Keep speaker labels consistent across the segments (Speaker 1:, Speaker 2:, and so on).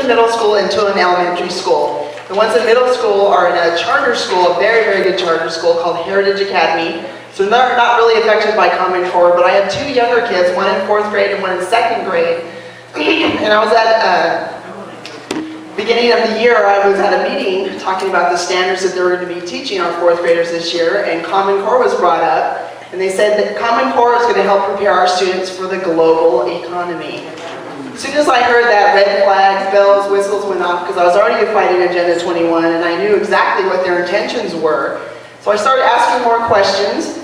Speaker 1: a middle school and to an elementary school. The ones in middle school are in a charter school, a very, very good charter school called Heritage Academy. So they're not really affected by Common Core, but I have two younger kids, one in 4th grade and one in 2nd grade. And I was at beginning of the year, I was at a meeting talking about the standards that they were going to be teaching our 4th graders this year, and Common Core was brought up, and they said that Common Core is going to help prepare our students for the global economy. As soon as I heard that, red flags, bells, whistles went off, because I was already fighting Agenda 21, and I knew exactly what their intentions were. So I started asking more questions,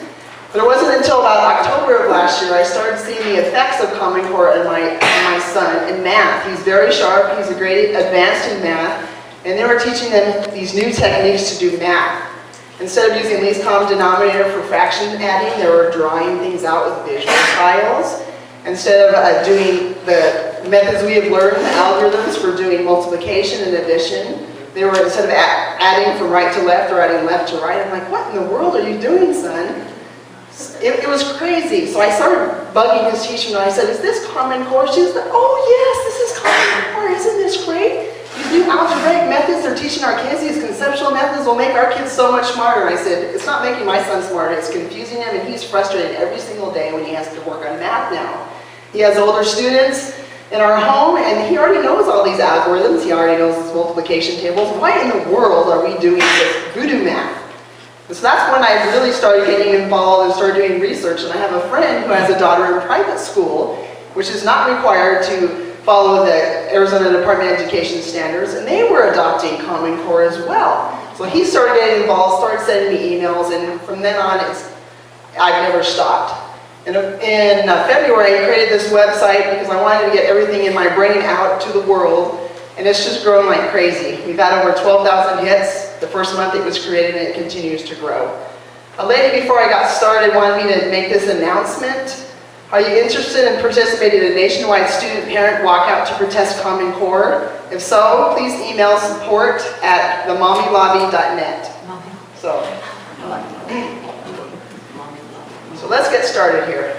Speaker 1: but it wasn't until about October of last year I started seeing the effects of Common Core in my son in math. He's very sharp, he's a grade advanced in math, and they were teaching them these new techniques to do math. Instead of using least common denominator for fraction adding, they were drawing things out with visual tiles. Instead of doing the methods we have learned, the algorithms for doing multiplication and addition, they were, instead of adding from right to left or adding left to right, I'm like, what in the world are you doing, son? It was crazy. So I started bugging his teacher and I said, is this Common Core? She was like, oh yes, this is Common Core, isn't this great? These new algebraic methods they're teaching our kids, these conceptual methods will make our kids so much smarter. I said, it's not making my son smarter, it's confusing him, and he's frustrated every single day when he has to work on math now. He has older students in our home, and he already knows all these algorithms. He already knows his multiplication tables. Why in the world are we doing this voodoo math? And so that's when I really started getting involved and started doing research. And I have a friend who has a daughter in private school, which is not required to follow the Arizona Department of Education standards, and they were adopting Common Core as well. So he started getting involved, started sending me emails, and from then on, I've never stopped. In February, I created this website because I wanted to get everything in my brain out to the world, and it's just growing like crazy. We've had over 12,000 hits the first month it was created, and it continues to grow. A lady before I got started wanted me to make this announcement. Are you interested in participating in a nationwide student-parent walkout to protest Common Core? If so, please email support@themommylobby.net. So let's get started here.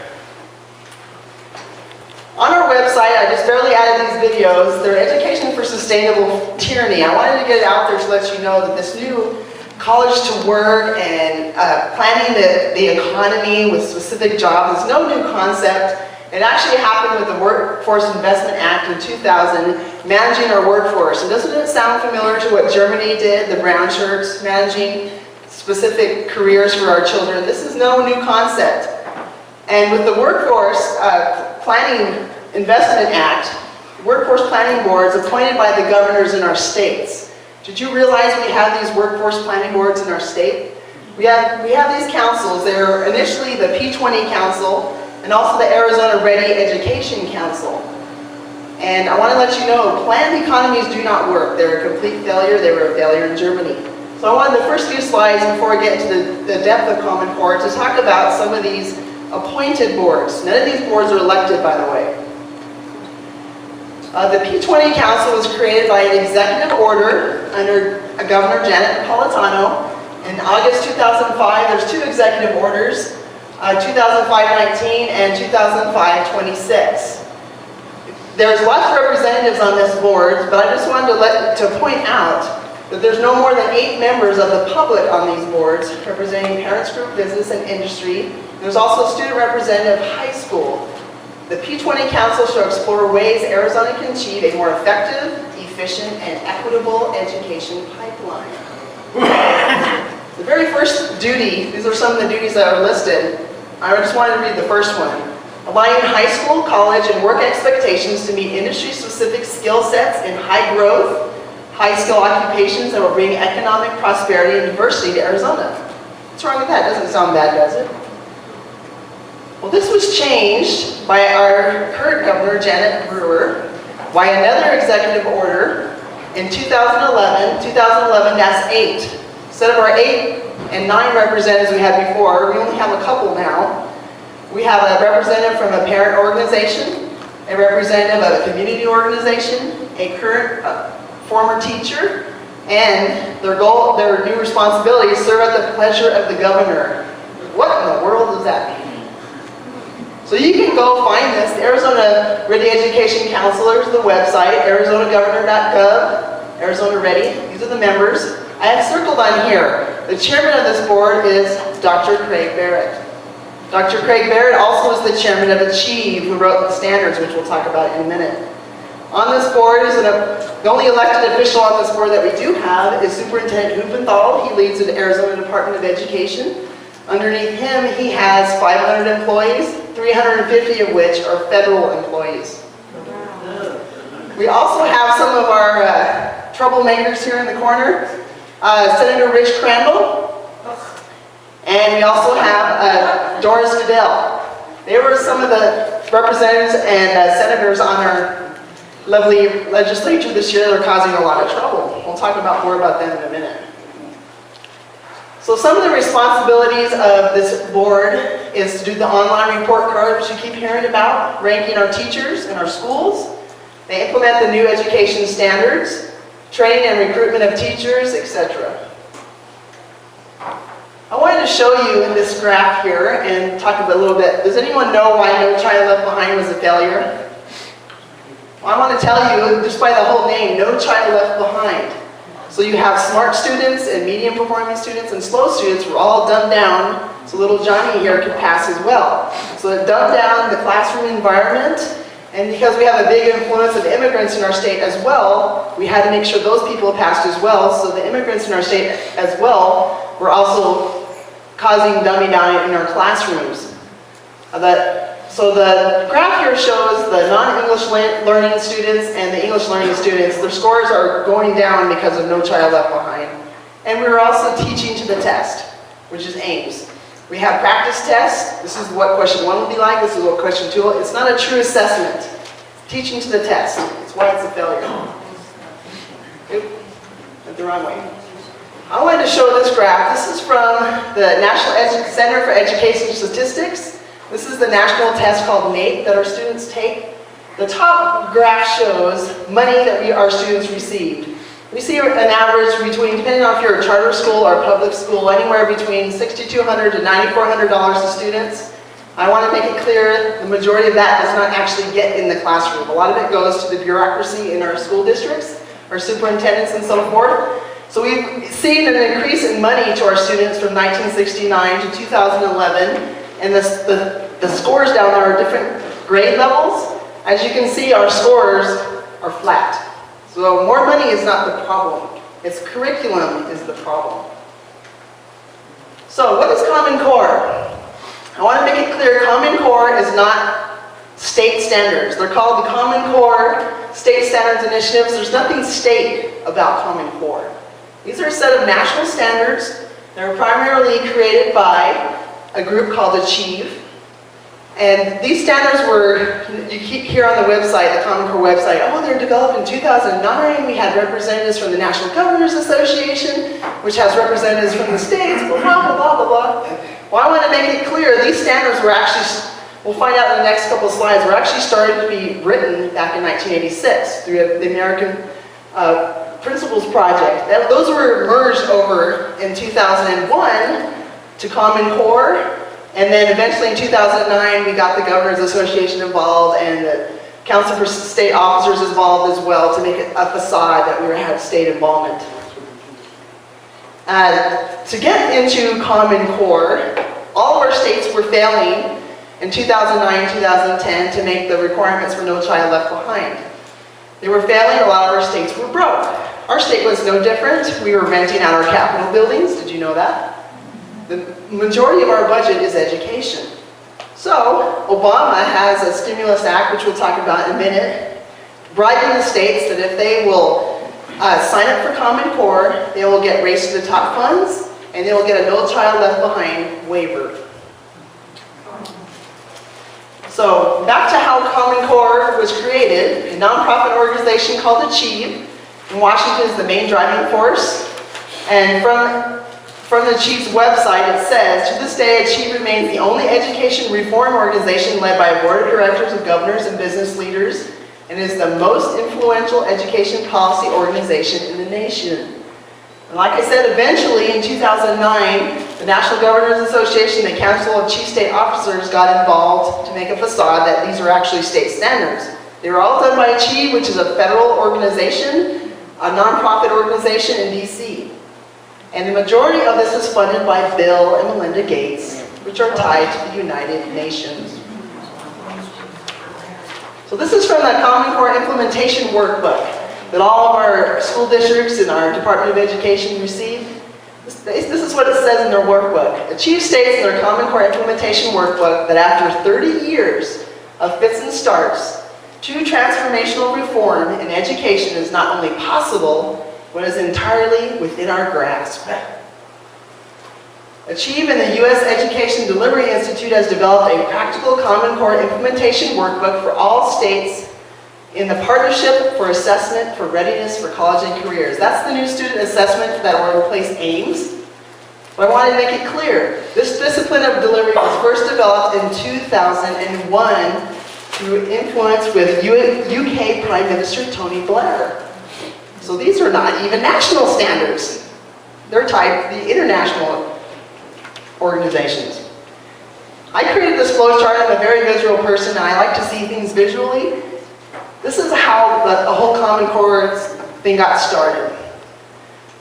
Speaker 1: On our website, I just barely added these videos. They're Education for Sustainable Tyranny. I wanted to get it out there to let you know that this new college to work and planning the economy with specific jobs is no new concept. It actually happened with the Workforce Investment Act in 2000, managing our workforce. And doesn't it sound familiar to what Germany did, the brown shirts, managing specific careers for our children? This is no new concept. And with the Workforce Planning Investment Act, workforce planning boards appointed by the governors in our states. Did you realize we have these workforce planning boards in our state? We have these councils. They're initially the P20 Council and also the Arizona Ready Education Council. And I want to let you know, planned economies do not work. They're a complete failure. They were a failure in Germany. So I wanted the first few slides before I get into the depth of Common Core to talk about some of these appointed boards. None of these boards are elected, by the way. The P20 Council was created by an executive order under Governor Janet Napolitano. In August 2005, there's two executive orders, 2005-19 and 2005-26. There's lots of representatives on this board, but I just wanted to point out that there's no more than 8 members of the public on these boards, representing parents group, business, and industry. There's also a student representative of high school. The P20 Council shall explore ways Arizona can achieve a more effective, efficient, and equitable education pipeline. The very first duty, these are some of the duties that are listed. I just wanted to read the first one. Aligning high school, college, and work expectations to meet industry-specific skill sets in high growth, high-skill occupations that will bring economic prosperity and diversity to Arizona. What's wrong with that? Doesn't sound bad, does it? Well, this was changed by our current governor, Janet Brewer, by another executive order in 2011-8. Instead of our 8 and 9 representatives we had before, we only have a couple now. We have a representative from a parent organization, a representative of a community organization, a current former teacher, and their new responsibility is serve at the pleasure of the governor. What in the world does that mean? So So you can go find this. The Arizona Ready Education Counselors, the website, arizonagovernor.gov, Arizona Ready. These are the members. I have circled on here. The chairman of this board is Dr. Craig Barrett. Dr. Craig Barrett also is the chairman of Achieve, who wrote the standards, which we'll talk about in a minute. On this board is the only elected official on this board that we do have is Superintendent Huppenthal. He leads the Arizona Department of Education. Underneath him, he has 500 employees, 350 of which are federal employees. We also have some of our troublemakers here in the corner. Senator Rich Crandall, and we also have Doris Goodell. They were some of the representatives and senators on our lovely legislature this year that are causing a lot of trouble. We'll talk more about them in a minute. So some of the responsibilities of this board is to do the online report card, which you keep hearing about, ranking our teachers in our schools. They implement the new education standards, training and recruitment of teachers, etc. I wanted to show you in this graph here and talk a little bit. Does anyone know why No Child Left Behind was a failure? Well, I want to tell you, just by the whole name, No Child Left Behind. So you have smart students and medium performing students and slow students were all dumbed down so little Johnny here could pass as well. So it dumbed down the classroom environment, and because we have a big influence of immigrants in our state as well, we had to make sure those people passed as well. So the immigrants in our state as well were also causing dumbing down in our classrooms. So the graph here shows the non-English learning students and the English learning students. Their scores are going down because of No Child Left Behind. And we're also teaching to the test, which is AIMS. We have practice tests. This is what question 1 will be like. This is what question 2 will. It's not a true assessment. Teaching to the test. It's why it's a failure. Oop, went the wrong way. I wanted to show this graph. This is from the National Center for Education Statistics. This is the national test called NAEP that our students take. The top graph shows money that our students received. We see an average between, depending on if you're a charter school or a public school, anywhere between $6,200 to $9,400 to students. I want to make it clear the majority of that does not actually get in the classroom. A lot of it goes to the bureaucracy in our school districts, our superintendents and so forth. So we've seen an increase in money to our students from 1969 to 2011. And the scores down there are different grade levels. As you can see, our scores are flat. So more money is not the problem. It's curriculum is the problem. So what is Common Core? I want to make it clear, Common Core is not state standards. They're called the Common Core State Standards Initiatives. There's nothing state about Common Core. These are a set of national standards. They're primarily created by a group called Achieve. And these standards were, you keep here on the website, the Common Core website, oh, they're developed in 2009. We had representatives from the National Governors Association, which has representatives from the states, blah, blah, blah, blah, blah. Well, I want to make it clear, these standards were actually, we'll find out in the next couple of slides, were actually started to be written back in 1986 through the American Principles Project. Those were merged over in 2001 to Common Core, and then eventually in 2009 we got the Governors Association involved and the Council for State Officers involved as well to make it a facade that we had state involvement. To get into Common Core, all of our states were failing in 2009, 2010 to make the requirements for No Child Left Behind. They were failing, a lot of our states were broke. Our state was no different. We were renting out our Capitol buildings, did you know that? The majority of our budget is education. So, Obama has a stimulus act, which we'll talk about in a minute, bribing the states that if they will sign up for Common Core, they will get Race to the Top funds, and they will get a No Child Left Behind waiver. So, back to how Common Core was created, a nonprofit organization called Achieve. In Washington is the main driving force. And from the Achieve's website, it says, to this day, Achieve remains the only education reform organization led by a board of directors of governors and business leaders, and is the most influential education policy organization in the nation. And like I said, eventually in 2009, The National Governors Association, the Council of Chief State Officers got involved to make a facade that these are actually state standards. They were all done by Achieve, which is a federal organization, a nonprofit organization in DC. And the majority of this is funded by Bill and Melinda Gates, which are tied to the United Nations. So this is from the Common Core Implementation Workbook that all of our school districts and our Department of Education receive. This is what it says in their workbook. Achieve states in their Common Core Implementation Workbook that after 30 years of fits and starts, true transformational reform in education is not only possible, but is entirely within our grasp. Achieve and the U.S. Education Delivery Institute has developed a practical Common Core Implementation Workbook for all states in the Partnership for Assessment for Readiness for College and Careers. That's the new student assessment that will replace AIMS. But I wanted to make it clear, this discipline of delivery was first developed in 2001 through influence with UK Prime Minister Tony Blair. So these are not even national standards. They're tied to the international organizations. I created this flowchart. I'm a very visual person and I like to see things visually. This is how the whole Common Core thing got started.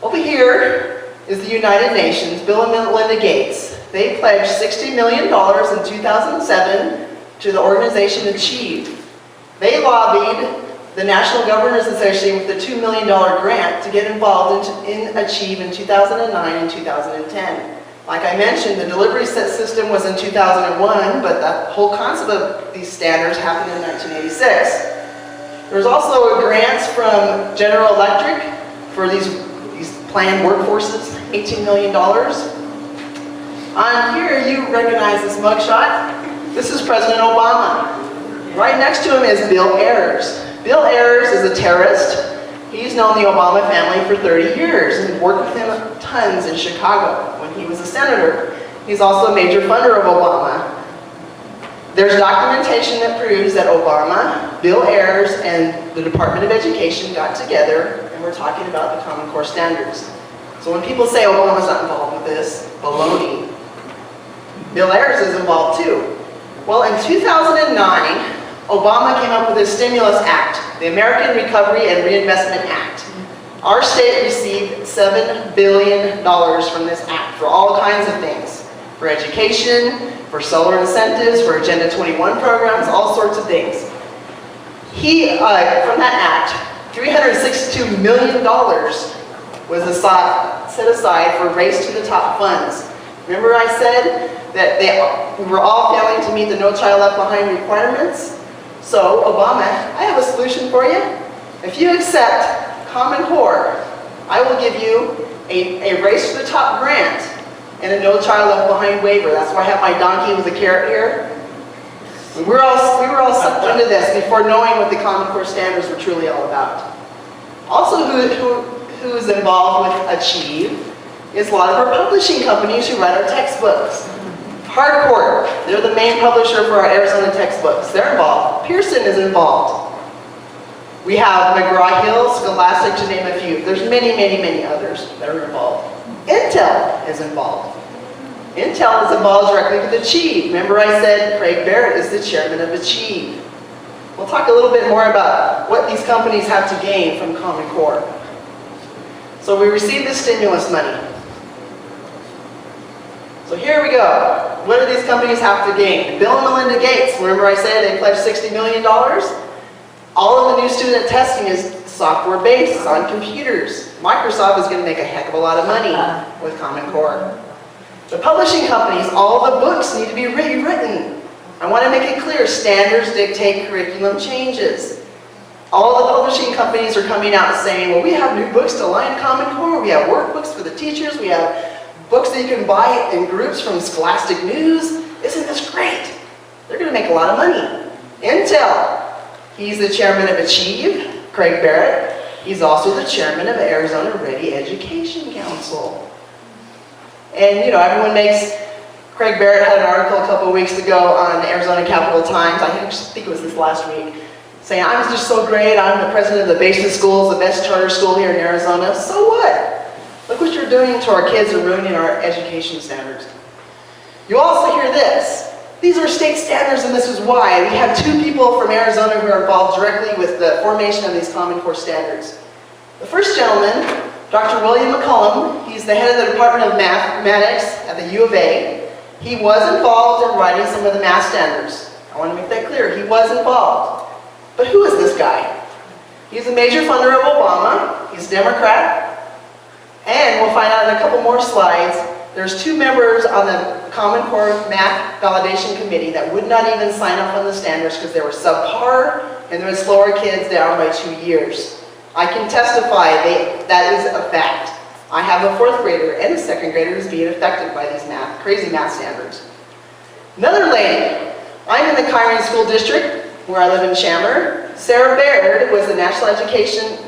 Speaker 1: Over here is the United Nations, Bill and Melinda Gates. They pledged $60 million in 2007 to the organization Achieve. They lobbied the National Governors Association with a $2 million grant to get involved in Achieve in 2009 and 2010. Like I mentioned, the delivery system was in 2001, but the whole concept of these standards happened in 1986. There's also grants from General Electric for these planned workforces, $18 million. On here, you recognize this mugshot. This is President Obama. Right next to him is Bill Ayers. Bill Ayers is a terrorist. He's known the Obama family for 30 years and worked with him tons in Chicago when he was a senator. He's also a major funder of Obama. There's documentation that proves that Obama, Bill Ayers, and the Department of Education got together and we're talking about the Common Core standards. So when people say Obama's not involved with this, baloney. Bill Ayers is involved too. Well, in 2009, Obama came up with a stimulus act, the American Recovery and Reinvestment Act. Our state received $7 billion from this act for all kinds of things. For education, for solar incentives, for Agenda 21 programs, all sorts of things. From that act, $362 million was set aside for Race to the Top funds. Remember I said that we were all failing to meet the No Child Left Behind requirements? So, Obama, I have a solution for you. If you accept Common Core, I will give you a Race to the Top grant and a No Child Left Behind waiver. That's why I have my donkey with a carrot here. We were all sucked into this before knowing what the Common Core standards were truly all about. Also, who's involved with Achieve is a lot of our publishing companies who write our textbooks. Hardcore, they're the main publisher for our Arizona textbooks. They're involved. Pearson is involved. We have McGraw-Hill, Scholastic, to name a few. There's many, many, many others that are involved. Intel is involved. Intel is involved directly with Achieve. Remember I said Craig Barrett is the chairman of Achieve. We'll talk a little bit more about what these companies have to gain from Common Core. So we received this stimulus money. So here we go. What do these companies have to gain? Bill and Melinda Gates, remember I said they pledged $60 million? All of the new student testing is software-based, it's on computers. Microsoft is going to make a heck of a lot of money with Common Core. The publishing companies, all the books need to be rewritten. I want to make it clear, standards dictate curriculum changes. All the publishing companies are coming out saying, well, we have new books to align Common Core, we have workbooks for the teachers, we have books that you can buy in groups from Scholastic News. Isn't this great? They're going to make a lot of money. Intel, he's the chairman of Achieve, Craig Barrett. He's also the chairman of Arizona Ready Education Council. And you know, everyone makes, Craig Barrett had an article a couple of weeks ago on the Arizona Capital Times, I think it was this last week, saying, I'm just so great, I'm the president of the Basin Schools, the best charter school here in Arizona. So what? Look what you're doing to our kids and ruining our education standards. You also hear this. These are state standards and this is why. We have two people from Arizona who are involved directly with the formation of these Common Core standards. The first gentleman, Dr. William Mccallum, he's the head of the Department of Mathematics at the U of A. He was involved in writing some of the math standards. I want to make that clear. He was involved. But who is this guy? He's a major funder of Obama. He's a Democrat. And we'll find out in a couple more slides, there's two members on the Common Core Math Validation Committee that would not even sign off on the standards because they were subpar and they would slow our kids down by 2 years. I can testify that is a fact. I have a 4th grader and a 2nd grader who's being affected by these crazy math standards. Another lady, I'm in the Kyrene School District where I live in Chandler. Sarah Baird was the National Education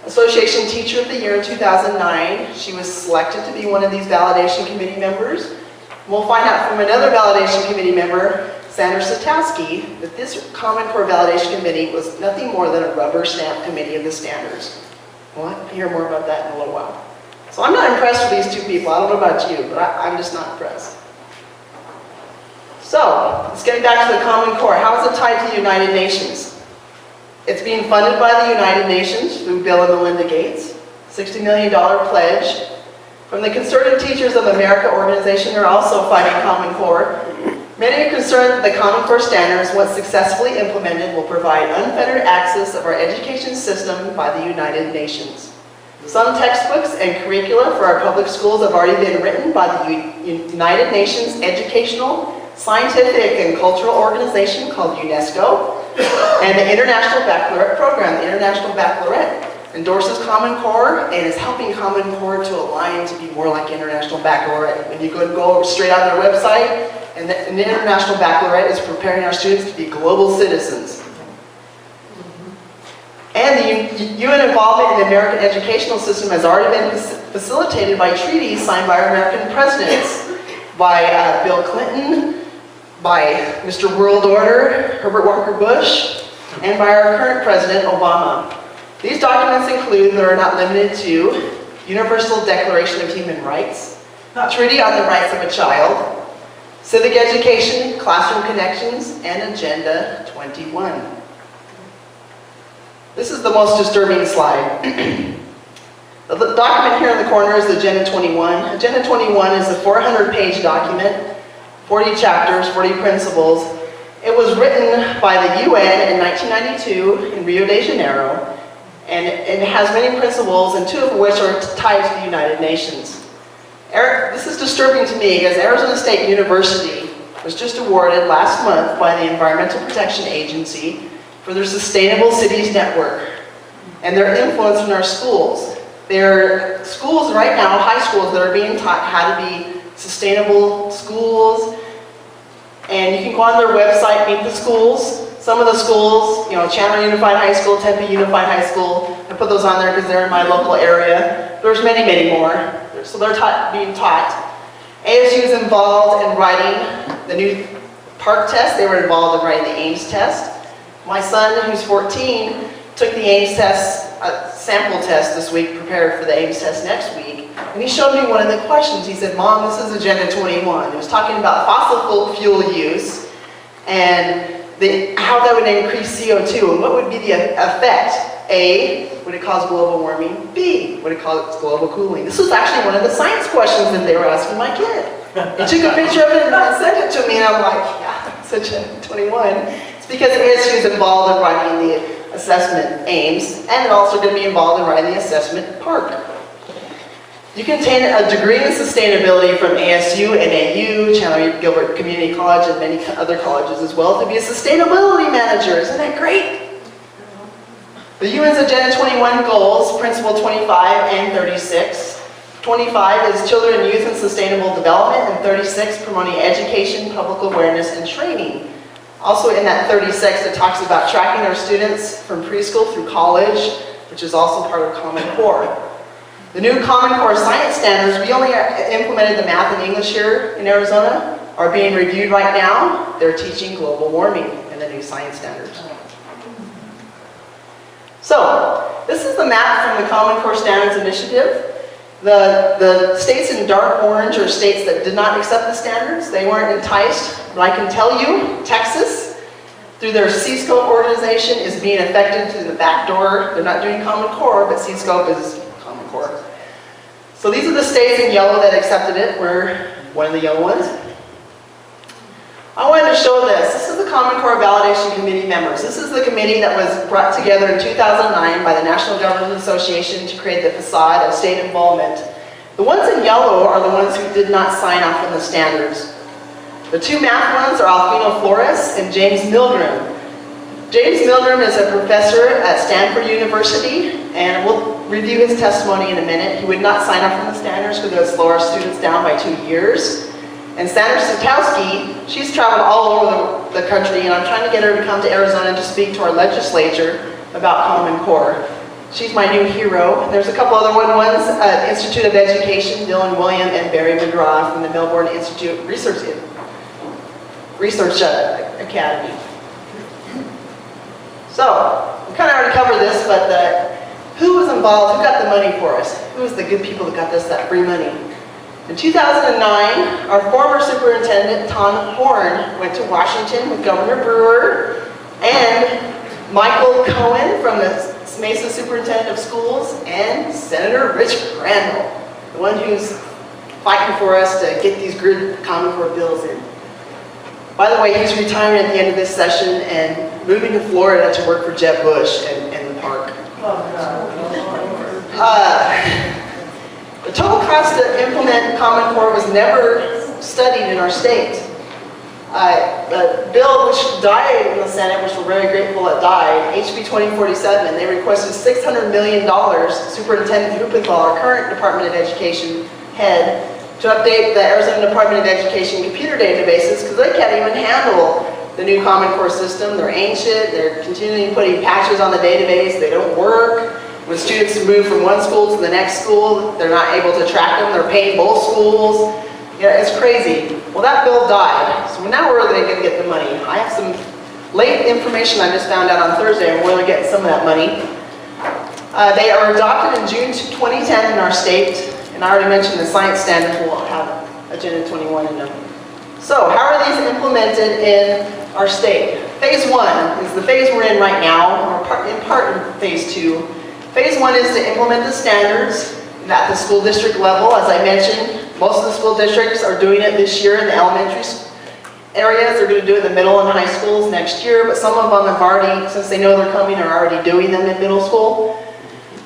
Speaker 1: Association Teacher of the Year in 2009. She was selected to be one of these validation committee members. We'll find out from another validation committee member, Sandra Satowski, that this Common Core Validation Committee was nothing more than a rubber stamp committee of the standards. We'll hear more about that in a little while. So I'm not impressed with these two people. I don't know about you, but I'm just not impressed. So, let's get back to the Common Core. How is it tied to the United Nations? It's being funded by the United Nations through Bill and Melinda Gates, $60 million pledge. From the Conservative Teachers of America organization, they're also fighting Common Core. Many are concerned that the Common Core standards, once successfully implemented, will provide unfettered access of our education system by the United Nations. Some textbooks and curricula for our public schools have already been written by the United Nations Educational, Scientific, and Cultural Organization called UNESCO, and the International Baccalaureate Program. The International Baccalaureate endorses Common Core and is helping Common Core to align to be more like International Baccalaureate. When you go straight on their website, and the International Baccalaureate is preparing our students to be global citizens. And the UN involvement in the American educational system has already been facilitated by treaties signed by our American presidents, by Bill Clinton, by Mr. World Order, Herbert Walker Bush, and by our current president, Obama. These documents include, but are not limited to, Universal Declaration of Human Rights, Treaty on the Rights of a Child, Civic Education, Classroom Connections, and Agenda 21. This is the most disturbing slide. The document here in the corner is Agenda 21. Agenda 21 is a 400-page document, 40 chapters, 40 principles. It was written by the UN in 1992 in Rio de Janeiro, and it has many principles, and 2 of which are tied to the United Nations. This is disturbing to me because Arizona State University was just awarded last month by the Environmental Protection Agency for their Sustainable Cities Network and their influence in our schools. There are schools right now, high schools, that are being taught how to be sustainable schools, and you can go on their website, meet the schools. Some of the schools, Chandler Unified High School, Tempe Unified High School, I put those on there because they're in my local area. There's many, many more. So they're being taught. ASU is involved in writing the new Parcc Test. They were involved in writing the Ames test. My son, who's 14, took the Ames test, sample test this week, prepared for the Ames test next week. And he showed me one of the questions. He said, "Mom, this is Agenda 21. It was talking about fossil fuel use and how that would increase CO2 and what would be the effect. A, would it cause global warming? B, would it cause global cooling?" This was actually one of the science questions that they were asking my kid. He took a picture of it and sent it to me, and I'm like, yeah, it's Agenda 21. It's because ASU is involved in writing the assessment Ames, and it's also going to be involved in writing the assessment Parcc. You can obtain a degree in sustainability from ASU, NAU, Chandler Gilbert Community College, and many other colleges as well to be a sustainability manager. Isn't that great? The UN's Agenda 21 goals, Principle 25 and 36. 25 is children, youth, and sustainable development, and 36 promoting education, public awareness, and training. Also in that 36, it talks about tracking our students from preschool through college, which is also part of Common Core. The new Common Core science standards, we only implemented the math and English here in Arizona, are being reviewed right now. They're teaching global warming in the new science standards. So, this is the map from the Common Core Standards Initiative. The states in dark orange are states that did not accept the standards. They weren't enticed. But I can tell you, Texas, through their C-Scope organization, is being affected through the back door. They're not doing Common Core, but C-Scope is Common Core. So these are the states in yellow that accepted it. We're one of the yellow ones. I wanted to show this. This is the Common Core Validation Committee members. This is the committee that was brought together in 2009 by the National Governors Association to create the facade of state involvement. The ones in yellow are the ones who did not sign off on the standards. The two math ones are Alfino Flores and James Milgram. James Milgram is a professor at Stanford University, and we'll review his testimony in a minute. He would not sign off on the standards because it would slow our students down by 2 years. And Sandra Satowski, she's traveled all over the country, and I'm trying to get her to come to Arizona to speak to our legislature about Common Core. She's my new hero. There's a couple other ones, Institute of Education, Dylan William and Barry McGraw from the Melbourne Institute Research Academy. So, we kind of already covered this, but who was involved? Who got the money for us? Who was the good people that got us that free money? In 2009, our former superintendent, Tom Horn, went to Washington with Governor Brewer and Michael Cohen from the Mesa Superintendent of Schools and Senator Rich Crandall, the one who's fighting for us to get these good Common Core bills in. By the way, he's retiring at the end of this session and moving to Florida to work for Jeb Bush and the park. The total cost to implement Common Core was never studied in our state. The bill which died in the Senate, which we're very grateful it died, HB 2047, they requested $600 million, Superintendent Huppenthal, our current Department of Education head, to update the Arizona Department of Education computer databases because they can't even handle the new Common Core system. They're ancient, they're continually putting patches on the database, they don't work. When students move from one school to the next school, they're not able to track them, they're paying both schools. Yeah, it's crazy. Well, that bill died, so now where are they going to get the money? I have some late information I just found out on Thursday on where they're getting some of that money. They are adopted in June 2010 in our state, and I already mentioned the science standards will have Agenda 21 in them. So, how are these implemented in our state? Phase 1 is the phase we're in right now, or in part in phase 2. Phase 1 is to implement the standards at the school district level. As I mentioned, most of the school districts are doing it this year in the elementary areas. They're going to do it in the middle and high schools next year, but some of them have already, since they know they're coming, are already doing them in middle school.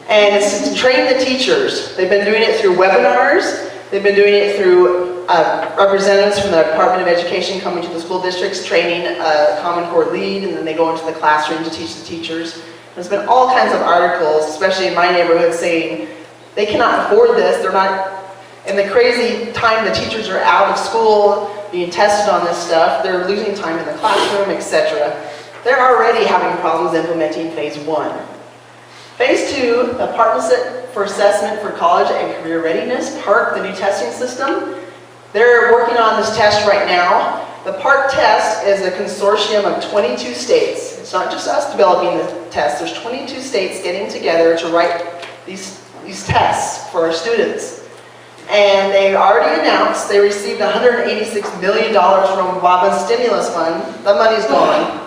Speaker 1: And it's to train the teachers. They've been doing it through webinars. They've been doing it through representatives from the Department of Education coming to the school districts, training a Common Core lead, and then they go into the classroom to teach the teachers. There's been all kinds of articles, especially in my neighborhood, saying they cannot afford this. They're not, in the crazy time the teachers are out of school being tested on this stuff, they're losing time in the classroom, etc. They're already having problems implementing phase 1. Phase 2, the Partnership for Assessment for College and Career Readiness, Parcc, the new testing system. They're working on this test right now. The Parcc Test is a consortium of 22 states. It's not just us developing the test. There's 22 states getting together to write these tests for our students. And they already announced they received $186 million from Obama's stimulus fund. That money's gone.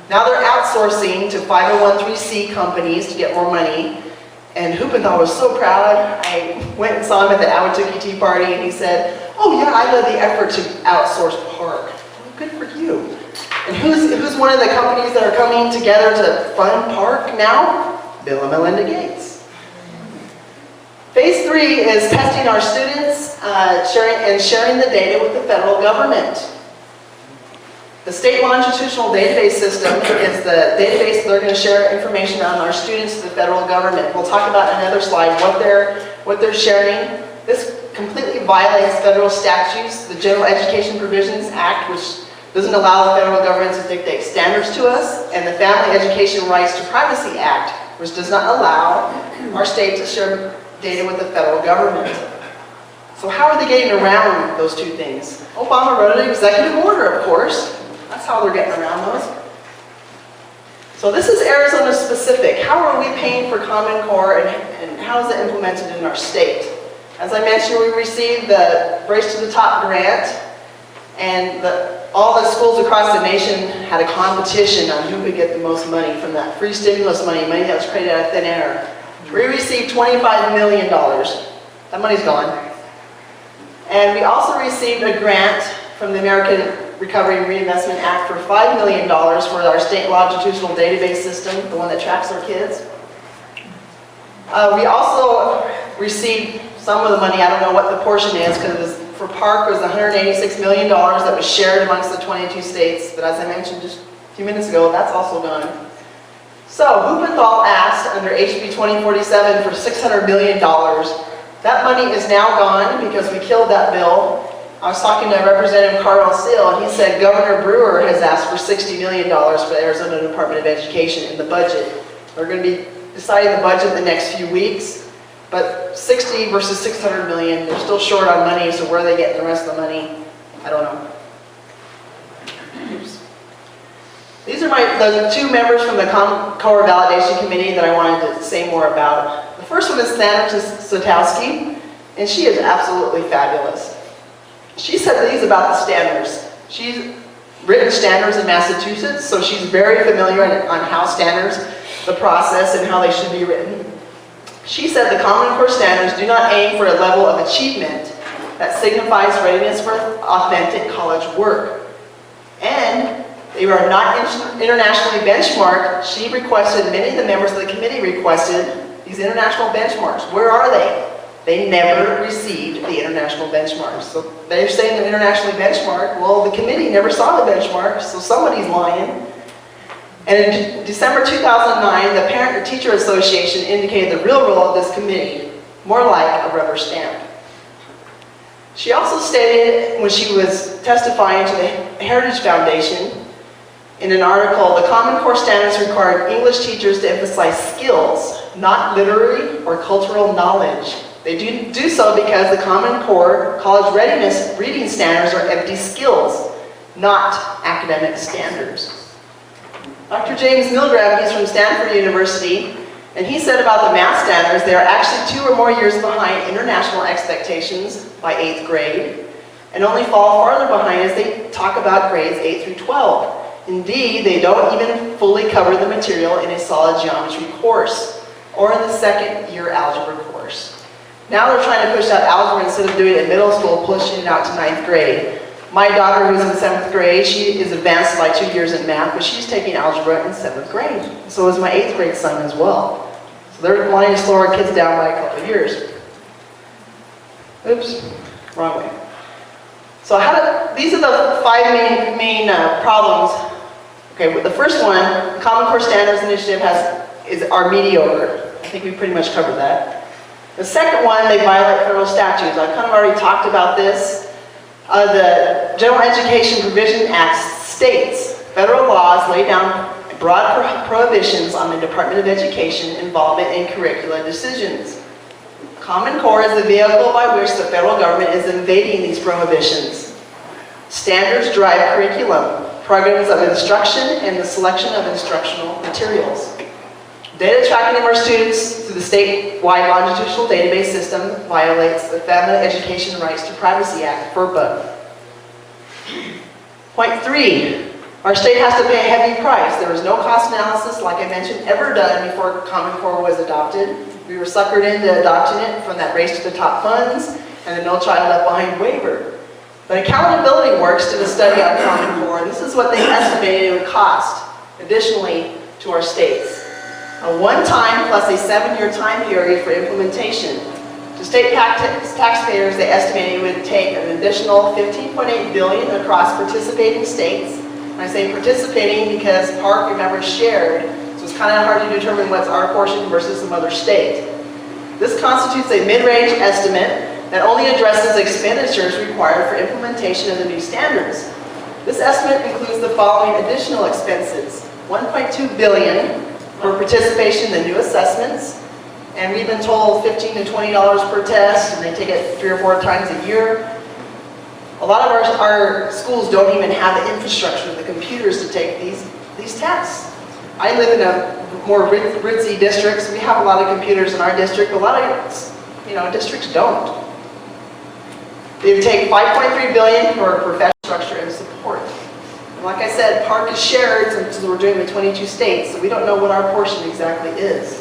Speaker 1: Now they're outsourcing to 501(c) companies to get more money. And Huppenthal was so proud. I went and saw him at the Ahwatukee Tea Party, and he said, "Oh yeah, I led the effort to outsource Parcc." Well, good for you. And who's one of the companies that are coming together to fund Parcc now? Bill and Melinda Gates. Phase 3 is testing our students, sharing the data with the federal government. The state longitudinal database system is the database they're going to share information on our students to the federal government. We'll talk about in another slide what they're sharing. This completely violates federal statutes, the General Education Provisions Act, which doesn't allow the federal government to dictate standards to us, and the Family Education Rights to Privacy Act, which does not allow our state to share data with the federal government. So how are they getting around those two things? Obama wrote an executive order, of course. That's how they're getting around those. So this is Arizona specific. How are we paying for Common Core and how is it implemented in our state? As I mentioned, we received the Race to the Top grant, and all the schools across the nation had a competition on who could get the most money from that free stimulus money that was created out of thin air. We received $25 million. That money's gone. And we also received a grant from the American Recovery and Reinvestment Act for $5 million for our state longitudinal database system, the one that tracks our kids. We also received some of the money. I don't know what the portion is, because for Parcc it was $186 million that was shared amongst the 22 states. But as I mentioned just a few minutes ago, that's also gone. So Huppenthal asked under HB 2047 for $600 million. That money is now gone because we killed that bill. I was talking to Representative Carl Seal, and he said Governor Brewer has asked for $60 million for the Arizona Department of Education in the budget. We're going to be deciding the budget in the next few weeks, but 60 versus 600 million, they're still short on money, so where are they getting the rest of the money? I don't know. Oops. These are the two members from the Core Validation Committee that I wanted to say more about. The first one is Sandra Sotowski, and she is absolutely fabulous. She said these about the standards. She's written standards in Massachusetts, so she's very familiar on how standards, the process, and how they should be written. She said the Common Core standards do not aim for a level of achievement that signifies readiness for authentic college work. And they are not internationally benchmarked. She requested, many of the members of the committee requested these international benchmarks. Where are they? They never received the international benchmarks. So they're saying they're internationally benchmarked. Well, the committee never saw the benchmarks, so somebody's lying. And in December 2009, the Parent and Teacher Association indicated the real role of this committee, more like a rubber stamp. She also stated, when she was testifying to the Heritage Foundation, in an article, the Common Core standards required English teachers to emphasize skills, not literary or cultural knowledge. They do so because the Common Core college readiness reading standards are empty skills, not academic standards. Dr. James Milgram, he's from Stanford University, and he said about the math standards, they are actually 2 or more years behind international expectations by 8th grade, and only fall farther behind as they talk about grades 8 through 12. Indeed, they don't even fully cover the material in a solid geometry course, or in the second-year algebra course. Now they're trying to push out algebra instead of doing it in middle school, pushing it out to 9th grade. My daughter, who's in 7th grade, she is advanced by 2 years in math, but she's taking algebra in 7th grade. So is my 8th grade son as well. So they're wanting to slow our kids down by a couple of years. Oops, wrong way. So these are the 5 main problems. Okay, the first one, the Common Core Standards Initiative are mediocre. I think we pretty much covered that. The second one, they violate federal statutes. I've kind of already talked about this. The General Education Provision Act states federal laws lay down broad prohibitions on the Department of Education involvement in curricular decisions. Common Core is the vehicle by which the federal government is invading these prohibitions. Standards drive curriculum, programs of instruction, and the selection of instructional materials. Data tracking of our students through the statewide longitudinal database system violates the Family Education Rights to Privacy Act, FERPA. Point 3, our state has to pay a heavy price. There was no cost analysis, like I mentioned, ever done before Common Core was adopted. We were suckered into adopting it from that Race to the Top funds and the No Child Left Behind waiver. But Accountability Works did a study on Common Core, and this is what they estimated it would cost additionally to our states. A one-time plus a 7-year time period for implementation. To state taxpayers, they estimated it would take an additional $15.8 billion across participating states. And I say participating because Parcc, remember, is shared, so it's kind of hard to determine what's our portion versus some other state. This constitutes a mid-range estimate that only addresses expenditures required for implementation of the new standards. This estimate includes the following additional expenses: $1.2 billion for participation in the new assessments, and we've been told $15 to $20 per test, and they take it 3 or 4 times a year. A lot of our schools don't even have the infrastructure, the computers to take these tests. I live in a more ritzy district, so we have a lot of computers in our district. A lot of districts don't. They would take $5.3 billion for professional structure and support. And like I said, Parcc is shared since we're doing with 22 states, so we don't know what our portion exactly is.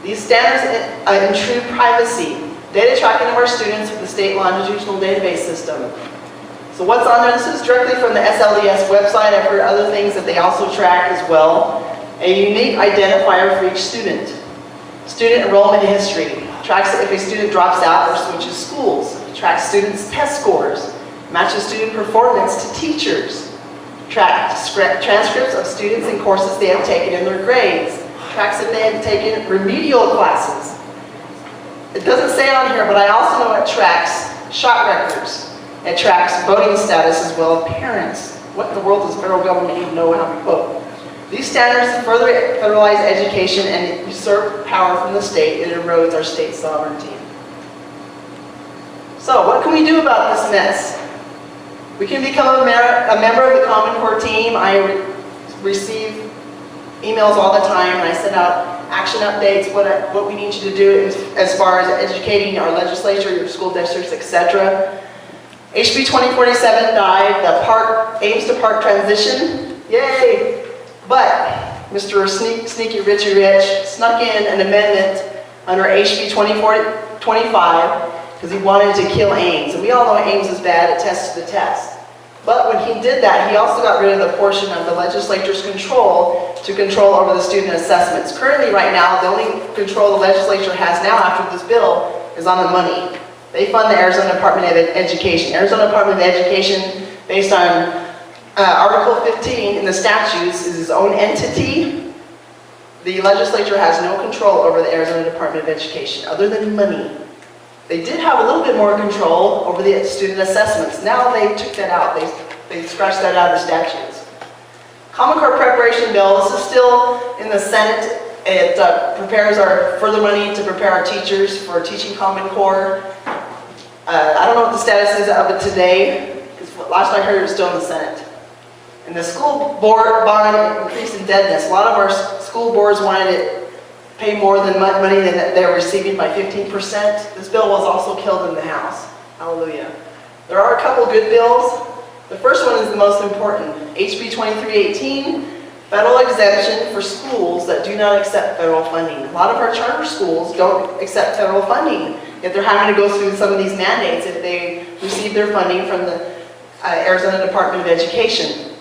Speaker 1: These standards intrude privacy, data tracking of our students with the state longitudinal database system. So what's on there? This is directly from the SLES website. I've heard other things that they also track as well. A unique identifier for each student. Student enrollment history. Tracks if a student drops out or switches schools. Tracks students' test scores. Matches student performance to teachers. Tracks transcripts of students and courses they have taken in their grades. Tracks if they have taken remedial classes. It doesn't say it on here, but I also know it tracks shot records. It tracks voting status as well as parents. What in the world does the federal government even know how to vote? These standards further federalize education and usurp power from the state. It erodes our state sovereignty. So what can we do about this mess? We can become a member of the Common Core team. I receive emails all the time, and I send out action updates, what we need you to do as far as educating our legislature, your school districts, etc. HB 2047 died. The Parcc aims to Parcc transition. Yay! But Mr. Sneaky Richie Rich snuck in an amendment under HB 2025 because he wanted to kill Ames. And we all know Ames is bad, it tests the test. But when he did that, he also got rid of the portion of the legislature's control to control over the student assessments. Currently, right now, the only control the legislature has now after this bill is on the money. They fund the Arizona Department of Education. Arizona Department of Education, based on Article 15 in the statutes, is its own entity. The legislature has no control over the Arizona Department of Education, other than money. They did have a little bit more control over the student assessments. Now they took that out. They scratched that out of the statutes. Common Core preparation bill. This is still in the Senate. It prepares our further money to prepare our teachers for teaching Common Core. I don't know what the status is of it today, because last I heard it was still in the Senate. And the school board bond increased indebtedness. A lot of our school boards wanted to pay more than money than they're receiving by 15%. This bill was also killed in the House. Hallelujah. There are a couple good bills. The first one is the most important. HB 2318, Federal Exemption for schools that do not accept federal funding. A lot of our charter schools don't accept federal funding, yet they're having to go through some of these mandates if they receive their funding from the Arizona Department of Education.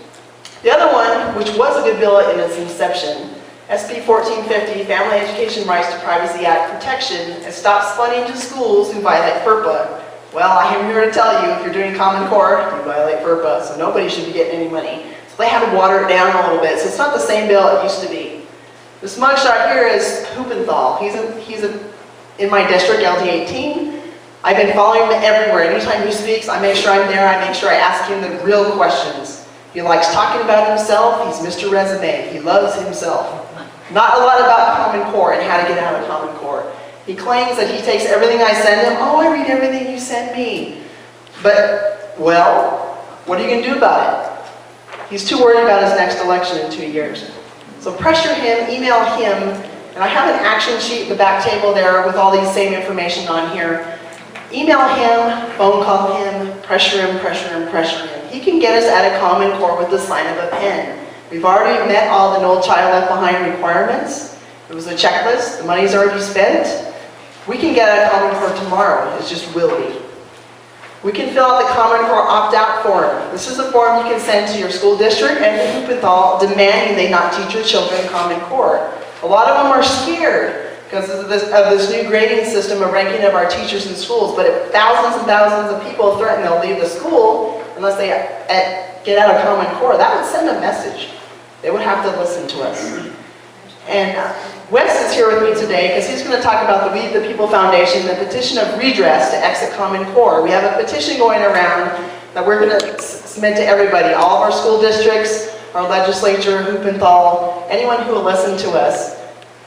Speaker 1: The other one, which was a good bill in its inception, SB 1450, Family Education Rights to Privacy Act protection, and stops funding to schools who violate FERPA. Well, I am here to tell you, if you're doing Common Core, you violate FERPA, so nobody should be getting any money. So they had to water it down a little bit, so it's not the same bill it used to be. This mugshot here is Hoopenthal. He's in my district, LD 18. I've been following him everywhere. Anytime he speaks, I make sure I'm there. I make sure I ask him the real questions. He likes talking about himself. He's Mr. Resume. He loves himself. Not a lot about Common Core and how to get out of Common Core. He claims that he takes everything I send him. Oh, I read everything you send me. But, well, what are you going to do about it? He's too worried about his next election in 2 years. So pressure him, email him, and I have an action sheet at the back table there with all these same information on here. Email him, phone call him, pressure him, pressure him, pressure him. He can get us out of Common Core with the sign of a pen. We've already met all the No Child Left Behind requirements. It was a checklist. The money's already spent. We can get out of Common Core tomorrow. It's just will we. We can fill out the Common Core opt-out form. This is a form you can send to your school district and to Hoopenthal demanding they not teach your children Common Core. A lot of them are scared because of this new grading system of ranking of our teachers in schools, but if thousands and thousands of people threaten they'll leave the school unless they get out of Common Core, that would send a message. They would have to listen to us. And Wes is here with me today because he's going to talk about the We the People Foundation, the petition of redress to exit Common Core. We have a petition going around that we're going to submit to everybody, all of our school districts, our legislature, Hoopenthal, anyone who will listen to us,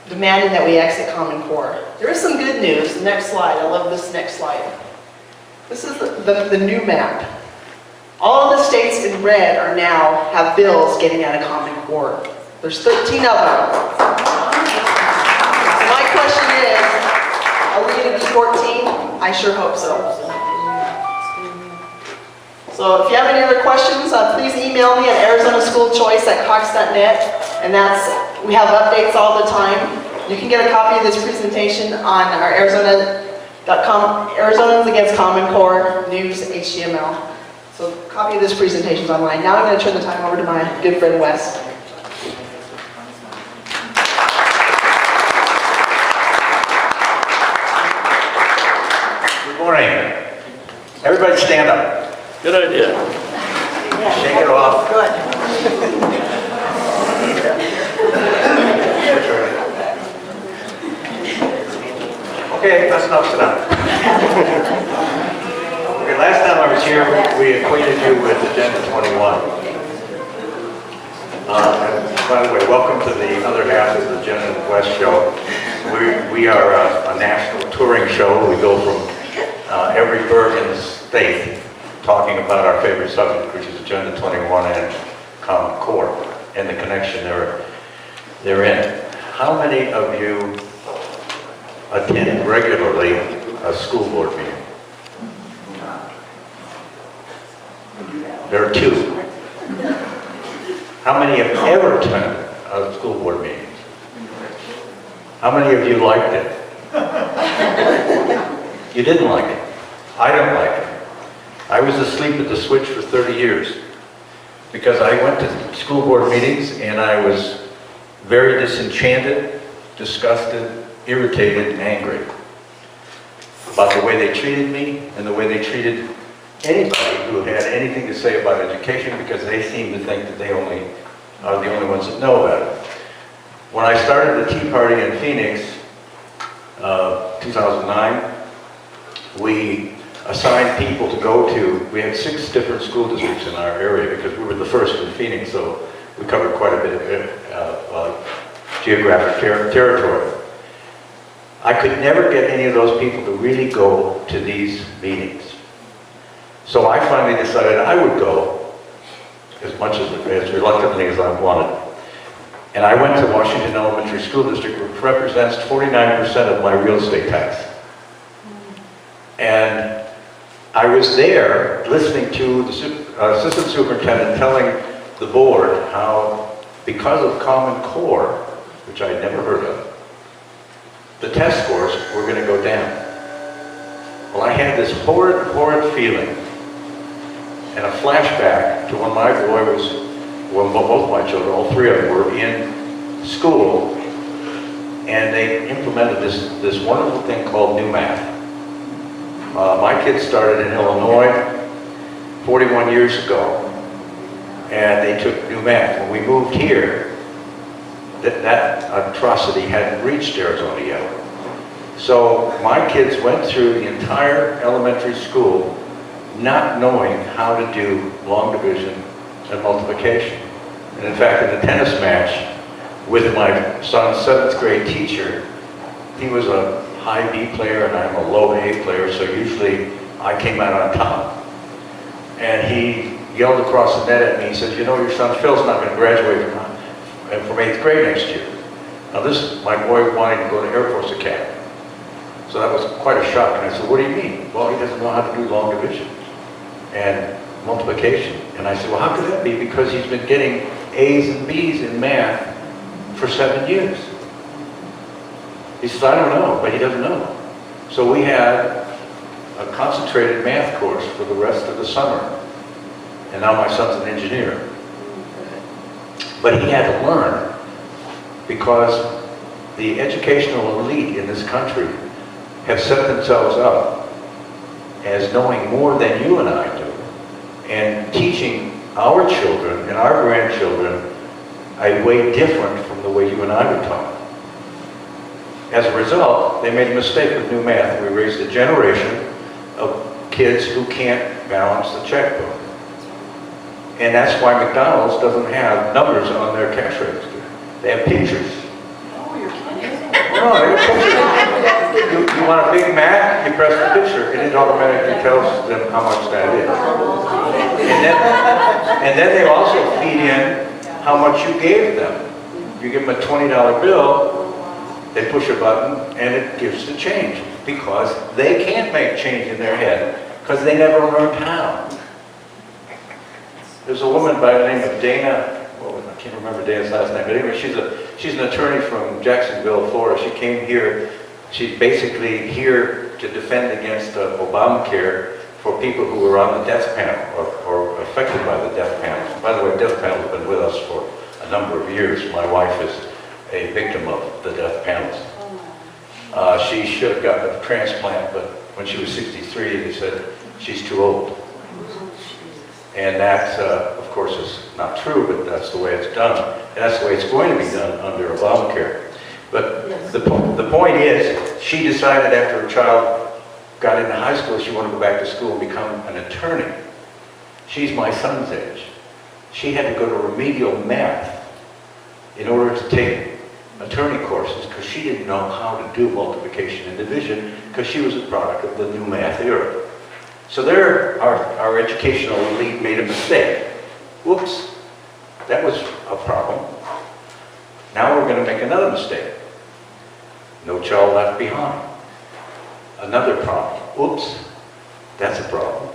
Speaker 1: demanding that we exit Common Core. There is some good news. The next slide. I love this next slide. This is the new map. All of the states in red are now have bills getting out of Common Core. There's 13 of them. So my question is, are we going to be 14? I sure hope so. So if you have any other questions, please email me at arizonaschoolchoice@cox.net, and we have updates all the time. You can get a copy of this presentation on our Arizona.com, Arizonans Against Common Core News HTML. So a copy of this presentation is online. Now I'm going to turn the time over to my good friend Wes.
Speaker 2: Good morning. Everybody stand up.
Speaker 3: Good idea.
Speaker 2: Shake it off.
Speaker 1: Good.
Speaker 2: Okay, that's enough sit down. Okay, last time I was here, we acquainted you with Agenda 21. By the way, welcome to the other half of the Jen and West show. We are a national touring show. We go from every burg in the state talking about our favorite subject, which is Agenda 21 and Common Core and the connection they're in. How many of you attend regularly a school board meeting? There are two. How many have ever attended a school board meeting? How many of you liked it? You didn't like it. I don't like it. I was asleep at the switch for 30 years because I went to school board meetings and I was very disenchanted, disgusted, irritated, and angry about the way they treated me and the way they treated anybody who had anything to say about education, because they seem to think that they only are the only ones that know about it. When I started the Tea Party in Phoenix, 2009, we assigned people to go to, we had 6 different school districts in our area because we were the first in Phoenix, so we covered quite a bit of geographic territory. I could never get any of those people to really go to these meetings. So I finally decided I would go as much as reluctantly as I wanted. And I went to Washington Elementary School District, which represents 49% of my real estate tax. And I was there listening to the assistant superintendent telling the board how, because of Common Core, which I had never heard of, the test scores were going to go down. Well, I had this horrid, horrid feeling and a flashback to when my boy was, well, both my children, all 3 of them, were in school, and they implemented this wonderful thing called New Math. My kids started in Illinois 41 years ago, and they took New Math. When we moved here, that atrocity hadn't reached Arizona yet. So my kids went through the entire elementary school not knowing how to do long division and multiplication. And in fact, in the tennis match with my son's 7th grade teacher, he was a high B player and I'm a low A player, so usually I came out on top. And he yelled across the net at me, he said, "You know, your son Phil's not going to graduate from 8th grade next year." Now this, my boy wanted to go to Air Force Academy. So that was quite a shock. And I said, "What do you mean?" "Well, he doesn't know how to do long division and multiplication." And I said, "Well, how could that be?" "Because he's been getting A's and B's in math for 7 years. He said, "I don't know," but he doesn't know. So we had a concentrated math course for the rest of the summer. And now my son's an engineer. But he had to learn because the educational elite in this country have set themselves up as knowing more than you and I do, and teaching our children and our grandchildren a way different from the way you and I were taught. As a result, they made a mistake with New Math. We raised a generation of kids who can't balance the checkbook. And that's why McDonald's doesn't have numbers on their cash register. They have pictures.
Speaker 1: Oh, you're kidding.
Speaker 2: No, they have pictures. You want a Big Mac, you press the picture, and it automatically tells them how much that is. And then they also feed in how much you gave them. You give them a $20 bill, they push a button, and it gives the change, because they can't make change in their head, because they never learned how. There's a woman by the name of Dana, well, I can't remember Dana's last name, but anyway, she's an attorney from Jacksonville, Florida. She came here, she's basically here to defend against Obamacare for people who were on the death panel or affected by the death panel. By the way, death panel has been with us for a number of years. My wife is a victim of the death panels. She should have gotten a transplant, but when she was 63, they said she's too old. And that, of course, is not true, but that's the way it's done. And that's the way it's going to be done under Obamacare. But the point is, she decided after her child got into high school, she wanted to go back to school and become an attorney. She's my son's age. She had to go to remedial math in order to take attorney courses because she didn't know how to do multiplication and division because she was a product of the new math era. So there, our educational elite made a mistake. Whoops, that was a problem. Now we're going to make another mistake. No child left behind. Another problem. Whoops, that's a problem.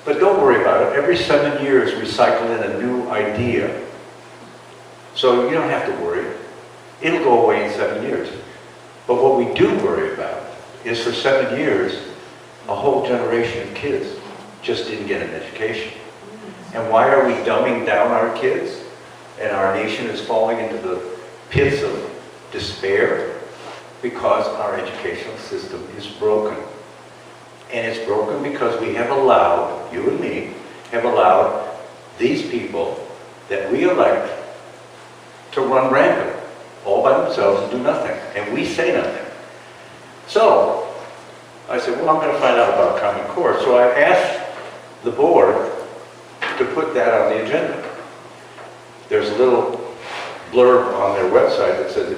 Speaker 2: But don't worry about it. Every 7 years we cycle in a new idea. So you don't have to worry. It'll go away in 7 years. But what we do worry about is for 7 years, a whole generation of kids just didn't get an education. And why are we dumbing down our kids? And our nation is falling into the pits of despair? Because our educational system is broken. And it's broken because we have allowed, you and me, have allowed these people that we elect to run rampant, all by themselves and do nothing. And we say nothing. So, I said, well, I'm going to find out about Common Core. So I asked the board to put that on the agenda. There's a little blurb on their website that says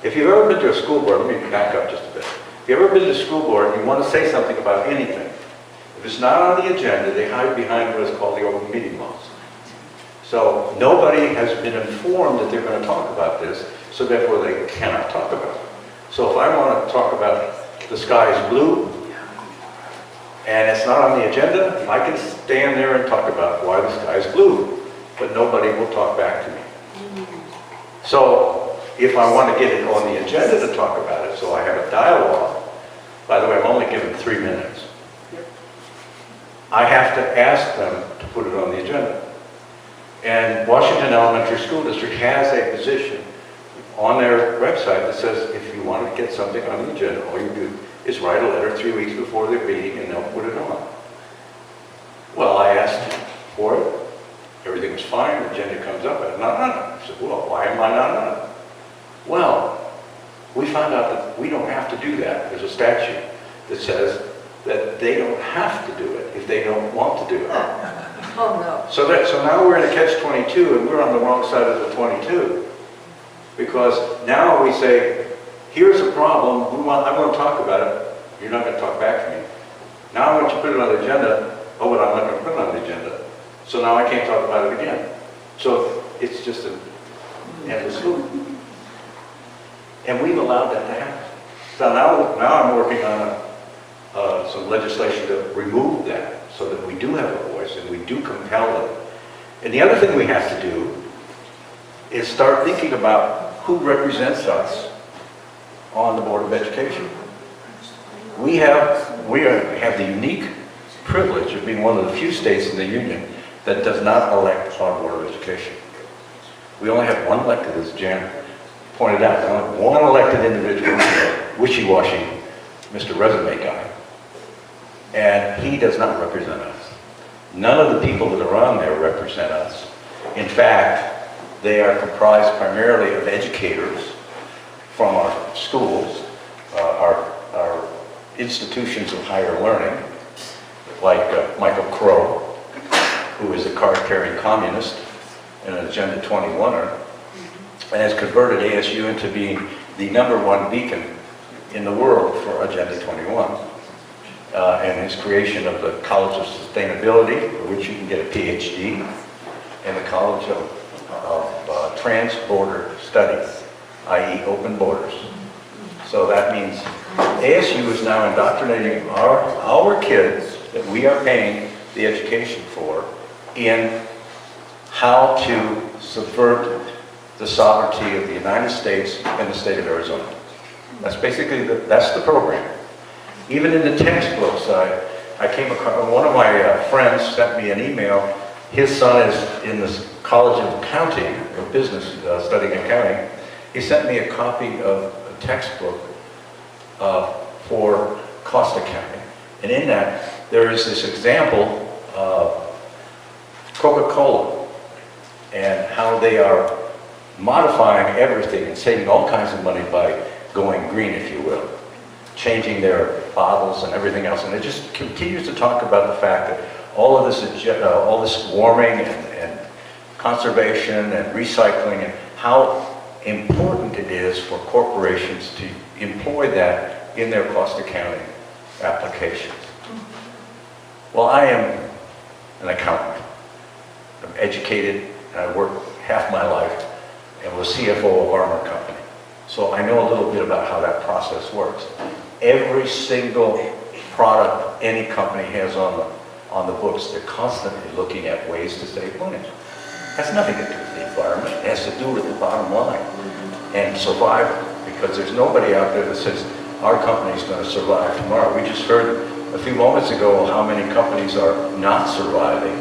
Speaker 2: if you've ever been to a school board, let me back up just a bit. If you've ever been to a school board and you want to say something about anything, if it's not on the agenda, they hide behind what is called the open meeting laws. So nobody has been informed that they're going to talk about this, so therefore they cannot talk about it. So if I want to talk about the sky is blue, and it's not on the agenda, I can stand there and talk about why the sky is blue, but nobody will talk back to me. So if I want to get it on the agenda to talk about it, so I have a dialogue, by the way, I'm only given 3 minutes. I have to ask them to put it on the agenda. And Washington Elementary School District has a position on their website that says if you want to get something on the agenda, all you do is write a letter 3 weeks before their meeting and they'll put it on. Well, I asked for it. Everything was fine. The agenda comes up. I'm not on it. I said, well, why am I not on it? Well, we found out that we don't have to do that. There's a statute that says that they don't have to do it if they don't want to do it.
Speaker 3: Oh, no.
Speaker 2: So now we're in a catch-22 and we're on the wrong side of the 22. Because now we say, here's a problem, I want to talk about it, you're not going to talk back to me. Now I want you to put it on the agenda, oh, but I'm not going to put it on the agenda. So now I can't talk about it again. So it's just an endless loop. And we've allowed that to happen. So now I'm working on some legislation to remove that so that we do have a voice and we do compel them. And the other thing we have to do is start thinking about who represents us on the Board of Education. We have the unique privilege of being one of the few states in the Union that does not elect our Board of Education. We only have one elected, as Jan pointed out, only one elected individual, wishy-washy Mr. Resume guy. And he does not represent us. None of the people that are on there represent us. In fact, they are comprised primarily of educators from our schools, our institutions of higher learning, like Michael Crow, who is a card-carrying communist and an Agenda 21er, and has converted ASU into being the #1 beacon in the world for Agenda 21. And his creation of the College of Sustainability, for which you can get a PhD, and the College of Trans-Border Studies, i.e. open borders. So that means ASU is now indoctrinating our kids that we are paying the education for in how to subvert the sovereignty of the United States and the state of Arizona. That's basically that's the program. Even in the textbooks, I came across, one of my friends sent me an email. His son is in the College of Accounting, or Business, studying accounting. He sent me a copy of a textbook for cost accounting. And in that, there is this example of Coca-Cola and how they are modifying everything and saving all kinds of money by going green, if you will, changing their bottles and everything else. And it just continues to talk about the fact that all of this warming and conservation and recycling, and how important it is for corporations to employ that in their cost accounting applications. Well, I am an accountant. I'm educated, and I worked half my life and was CFO of Armor Company. So I know a little bit about how that process works. Every single product any company has on the books, they're constantly looking at ways to save money. It has nothing to do with the environment. It has to do with the bottom line and survival, because there's nobody out there that says our company's going to survive tomorrow. We just heard a few moments ago how many companies are not surviving,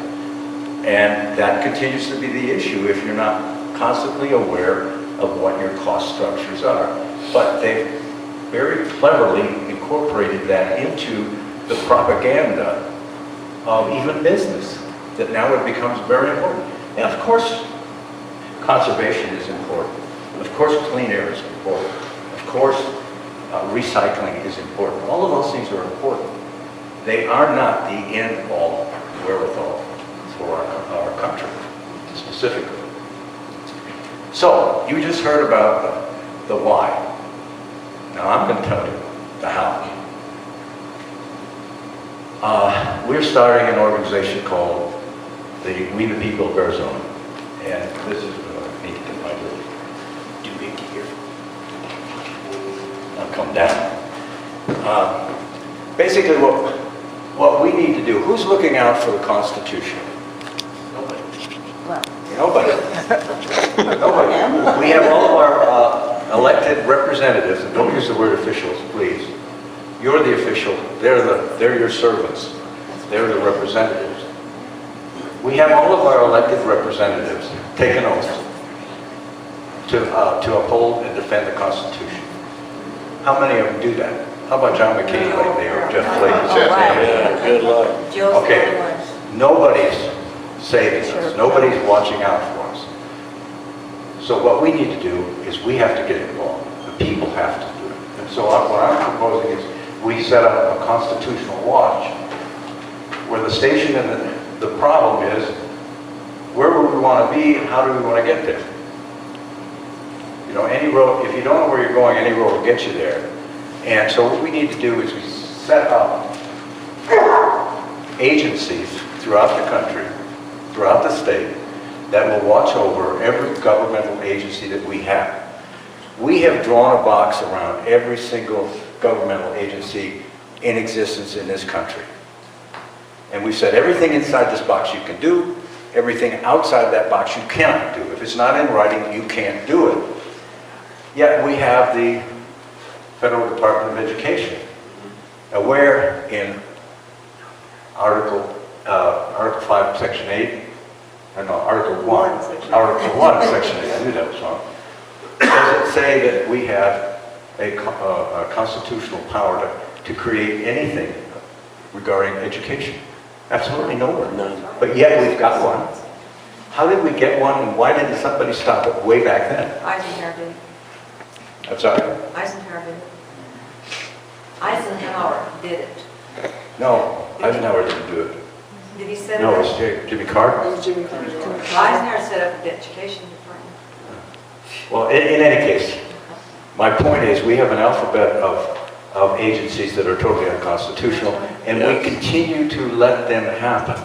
Speaker 2: and that continues to be the issue if you're not constantly aware of what your cost structures are. But they've very cleverly incorporated that into the propaganda of even business, that now it becomes very important. And of course, conservation is important. Of course, clean air is important. Of course, recycling is important. All of those things are important. They are not the end-all wherewithal for our country, specifically. So, you just heard about the why. Now I'm going to tell you the how. We're starting an organization called the We the People of Arizona. And this is, I need to get my little doohickey here. I'll come down. Basically what we need to do, who's looking out for the Constitution? Nobody. Nobody. We have all of our elected representatives, and don't use the word officials, please. You're the official, they're your servants. They're the representatives. We have all of our elected representatives take an oath to uphold and defend the Constitution. How many of them do that? How about John McCain lately, or Jeff Flake?
Speaker 3: Yeah, good luck.
Speaker 2: Okay, nobody's saving us. Nobody's watching out for us. So what we need to do is we have to get involved. The people have to do it. And so what I'm proposing is we set up a constitutional watch where the station and the problem is, where would we want to be and how do we want to get there? You know, any road, if you don't know where you're going, any road will get you there. And so what we need to do is we set up agencies throughout the country, throughout the state, that will watch over every governmental agency that we have. We have drawn a box around every single governmental agency in existence in this country. And we've said everything inside this box you can do, everything outside that box you cannot do. If it's not in writing, you can't do it. Yet we have the Federal Department of Education, where in Article 5, Section 8, Article 1, Section 8, I knew that was wrong. Does it say that we have a constitutional power to create anything regarding education? Absolutely nowhere. No. But yet we've got one. How did we get one, and why didn't somebody stop it way back then?
Speaker 4: Eisenhower did.
Speaker 2: I'm sorry?
Speaker 4: Eisenhower did. Eisenhower did it.
Speaker 2: No, Eisenhower didn't do it.
Speaker 4: Did he set it
Speaker 2: No,
Speaker 4: up?
Speaker 2: it was Jimmy Carter.
Speaker 4: Eisenhower set up the education department.
Speaker 2: Well, in any case, my point is we have an alphabet of agencies that are totally unconstitutional, and we continue to let them happen.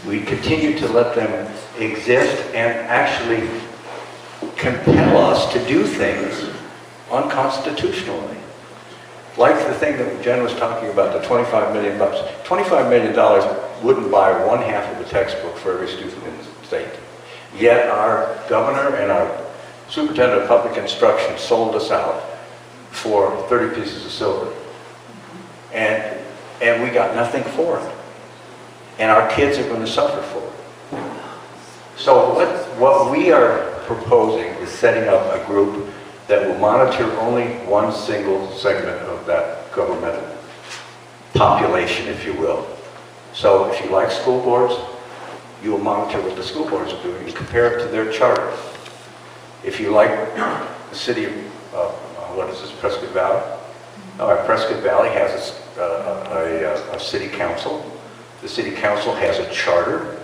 Speaker 2: We continue to let them exist and actually compel us to do things unconstitutionally. Like the thing that Jen was talking about, the $25 million. $25 million wouldn't buy one half of a textbook for every student in the state. Yet our governor and our superintendent of public instruction sold us out for 30 pieces of silver. And we got nothing for it. And our kids are going to suffer for it. So what we are proposing is setting up a group that will monitor only one single segment of that governmental population, if you will. So if you like school boards, you will monitor what the school boards are doing and compare it to their charter. If you like the city of, what is this, Prescott Valley? Prescott Valley has a city council. The city council has a charter,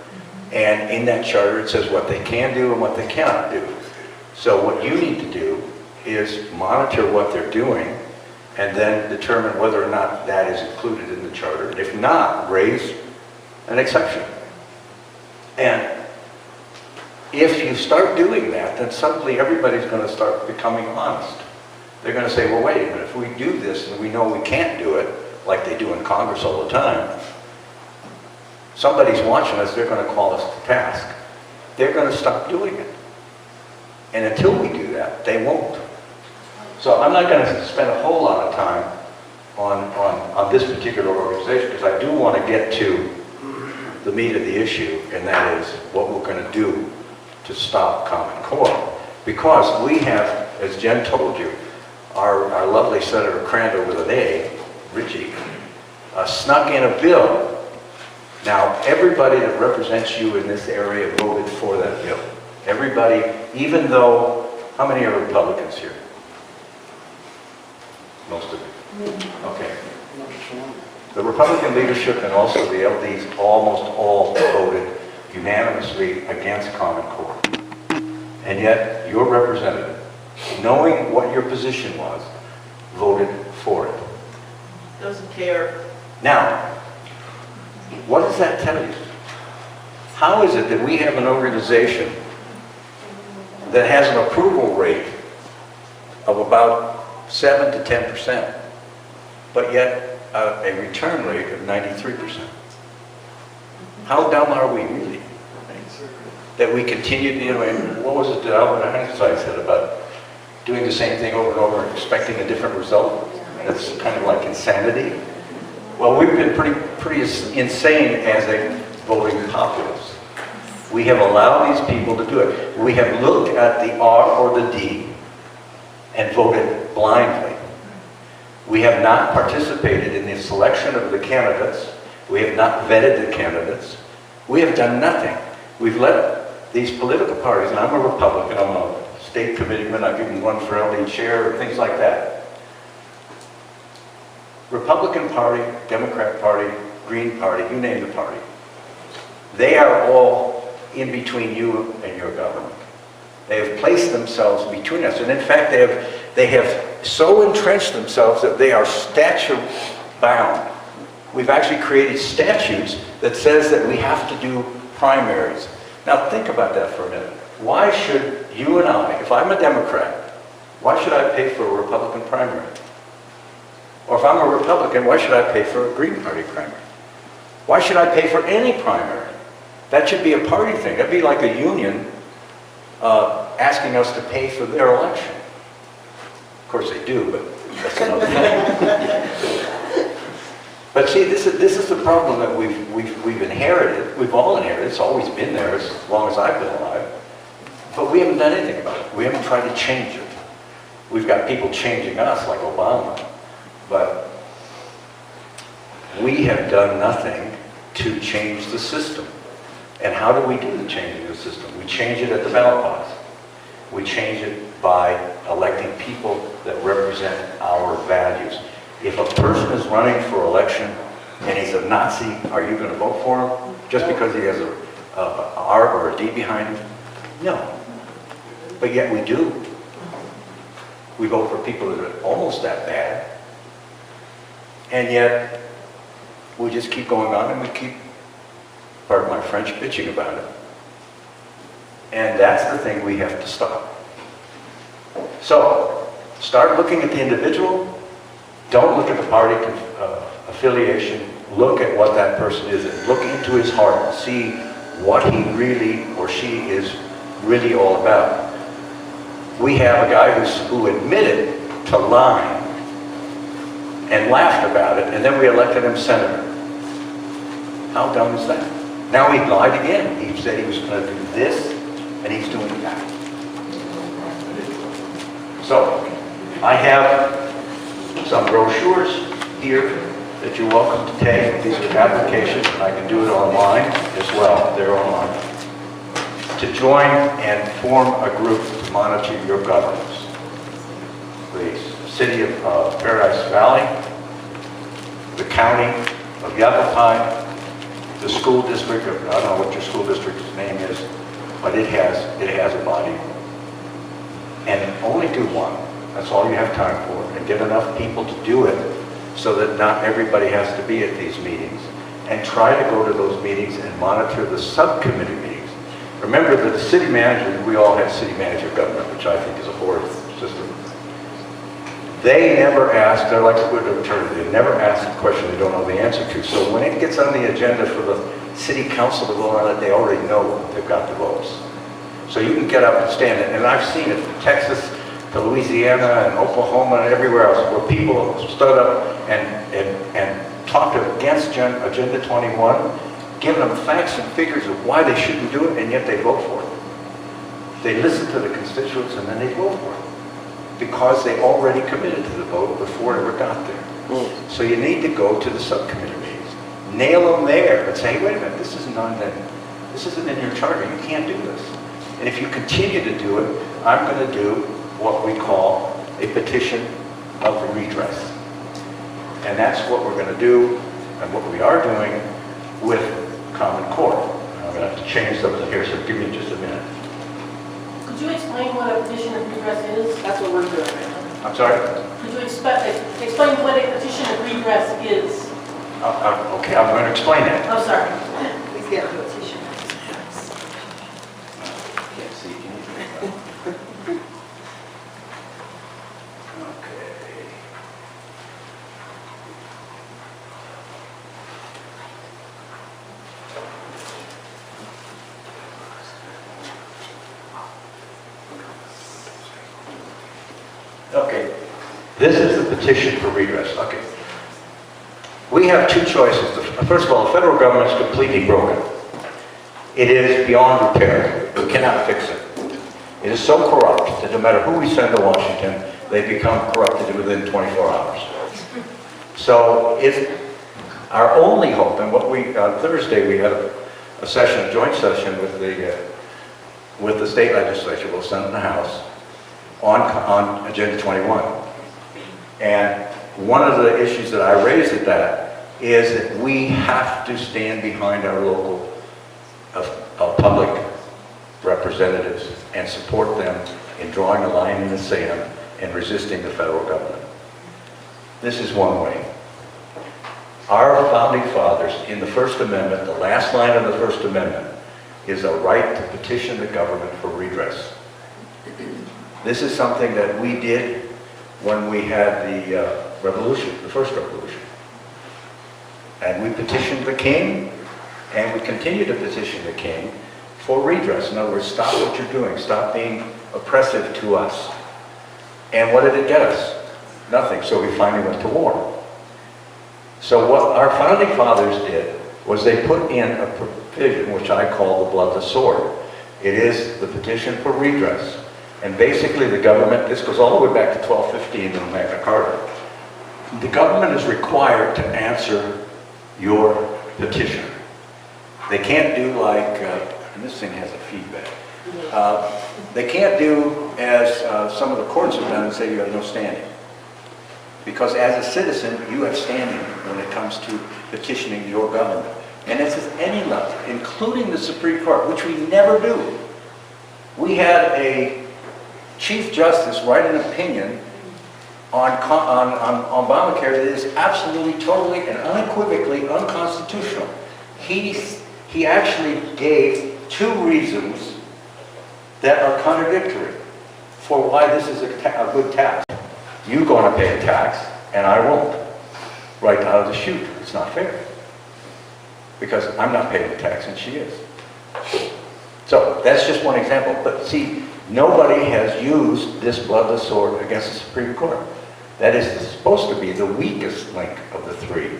Speaker 2: and in that charter it says what they can do and what they cannot do. So what you need to do is monitor what they're doing and then determine whether or not that is included in the charter. And if not, raise an exception. And if you start doing that, then suddenly everybody's going to start becoming honest. They're going to say, well, wait a minute, if we do this and we know we can't do it, like they do in Congress all the time, somebody's watching us, they're going to call us to task. They're going to stop doing it. And until we do that, they won't. So I'm not going to spend a whole lot of time on this particular organization, because I do want to get to the meat of the issue, and that is what we're going to do to stop Common Core. Because we have, as Jen told you, our lovely Senator Crandall with an A, Richie, snuck in a bill. Now, everybody that represents you in this area voted for that bill. Everybody, even though, how many are Republicans here? Most of you. Okay. The Republican leadership and also the LDs almost all voted unanimously against Common Core. And yet, your representative, knowing what your position was, voted for it.
Speaker 1: Doesn't care.
Speaker 2: Now, what does that tell you? How is it that we have an organization that has an approval rate of about 7 to 10%, but yet a return rate of 93%? How dumb are we really? That we continue to, what was it that Albert Einstein said about doing the same thing over and over and expecting a different result? That's kind of like insanity. Well, we've been pretty insane as a voting populace. We have allowed these people to do it. We have looked at the R or the D and voted blindly. We have not participated in the selection of the candidates. We have not vetted the candidates. We have done nothing. We've let these political parties, and I'm a Republican, I'm a state committeeman, I've given one for LD chair, things like that. Republican Party, Democrat Party, Green Party, you name the party. They are all in between you and your government. They have placed themselves between us. And in fact, they have so entrenched themselves that they are statute bound. We've actually created statutes that says that we have to do primaries. Now think about that for a minute. Why should you and I, if I'm a Democrat, why should I pay for a Republican primary? Or if I'm a Republican, why should I pay for a Green Party primary? Why should I pay for any primary? That should be a party thing. That'd be like a union asking us to pay for their election. Of course they do, but that's another thing. But see, this is the problem that we've inherited. We've all inherited. It's always been there as long as I've been alive. But we haven't done anything about it. We haven't tried to change it. We've got people changing us, like Obama. But we have done nothing to change the system. And how do we do the changing of the system? We change it at the ballot box. We change it by electing people that represent our values. If a person is running for election and he's a Nazi, are you going to vote for him just because he has a R or a D behind him? No. But yet we do. We vote for people that are almost that bad. And yet, we just keep going on and we keep, pardon my French, bitching about it. And that's the thing we have to stop. So, start looking at the individual. Don't look at the party affiliation. look at what that person is and look into his heart and see what he really or she is really all about. We have a guy who admitted to lying and laughed about it, and then we elected him senator. How dumb is that? Now he lied again. He said he was going to do this, and he's doing that. So, I have some brochures here that you're welcome to take. These are applications, and I can do it online as well. They're online. To join and form a group to monitor your governance. The City of Paradise Valley, the County of Yavapai, the school district of, I don't know what your school district's name is, but it has a body. And only do one. That's all you have time for. And get enough people to do it so that not everybody has to be at these meetings. And try to go to those meetings and monitor the subcommittee meetings. Remember that the city manager, we all have city manager government, which I think is a horrible system. They never ask, they're like a good attorney, they never ask a question they don't know the answer to. So when it gets on the agenda for the city council to vote on it, they already know they've got the votes. So you can get up and stand it. And I've seen it from Texas to Louisiana and Oklahoma and everywhere else where people stood up and talked against Agenda 21, giving them facts and figures of why they shouldn't do it, and yet they vote for it. They listen to the constituents and then they vote for it. Because they already committed to the vote before it ever got there. So you need to go to the subcommittee meetings. Nail them there and say, hey, wait a minute, this isn't in your charter, you can't do this. And if you continue to do it, I'm going to do what we call a petition of redress. And that's what we're going to do, and what we are doing with Common Core. I'm going to have to change something here, so give me just a minute.
Speaker 5: Could you explain what a petition of redress is?
Speaker 1: That's what we're doing right now.
Speaker 2: I'm sorry?
Speaker 5: Could you explain what a petition of redress is?
Speaker 2: Okay, I'm going to explain that.
Speaker 5: I'm sorry.
Speaker 4: Please get a petition.
Speaker 2: Can't see anything. Okay. Okay, this is the petition for redress. Okay. We have two choices. First of all, the federal government is completely broken. It is beyond repair. We cannot fix it. It is so corrupt that no matter who we send to Washington, they become corrupted within 24 hours. So it's our only hope, and what we, on Thursday, we had a joint session with the state legislature, both Senate and the House, on Agenda 21. And one of the issues that I raised at that is that we have to stand behind our local public representatives and support them in drawing a line in the sand and resisting the federal government. This is one way. Our founding fathers, in the First Amendment, the last line of the First Amendment, is a right to petition the government for redress. This is something that we did when we had the revolution, the first revolution. And we petitioned the king, and we continue to petition the king for redress. In other words, stop what you're doing. Stop being oppressive to us. And what did it get us? Nothing. So we finally went to war. So what our founding fathers did was they put in a provision which I call the bloodless sword. It is the petition for redress. And basically the government, this goes all the way back to 1215 in Magna Carta. The government is required to answer your petition. They can't do like, and this thing has a feedback. They can't do as some of the courts have done and say you have no standing. Because as a citizen, you have standing when it comes to petitioning your government. And this is any level, including the Supreme Court, which we never do. We had a Chief Justice write an opinion on Obamacare that is absolutely, totally, and unequivocally unconstitutional. He actually gave two reasons that are contradictory for why this is a good tax. You're going to pay a tax, and I won't. Right out of the chute. It's not fair. because I'm not paying the tax and she is. So that's just one example. But see, nobody has used this bloodless sword against the Supreme Court. That is supposed to be the weakest link of the three.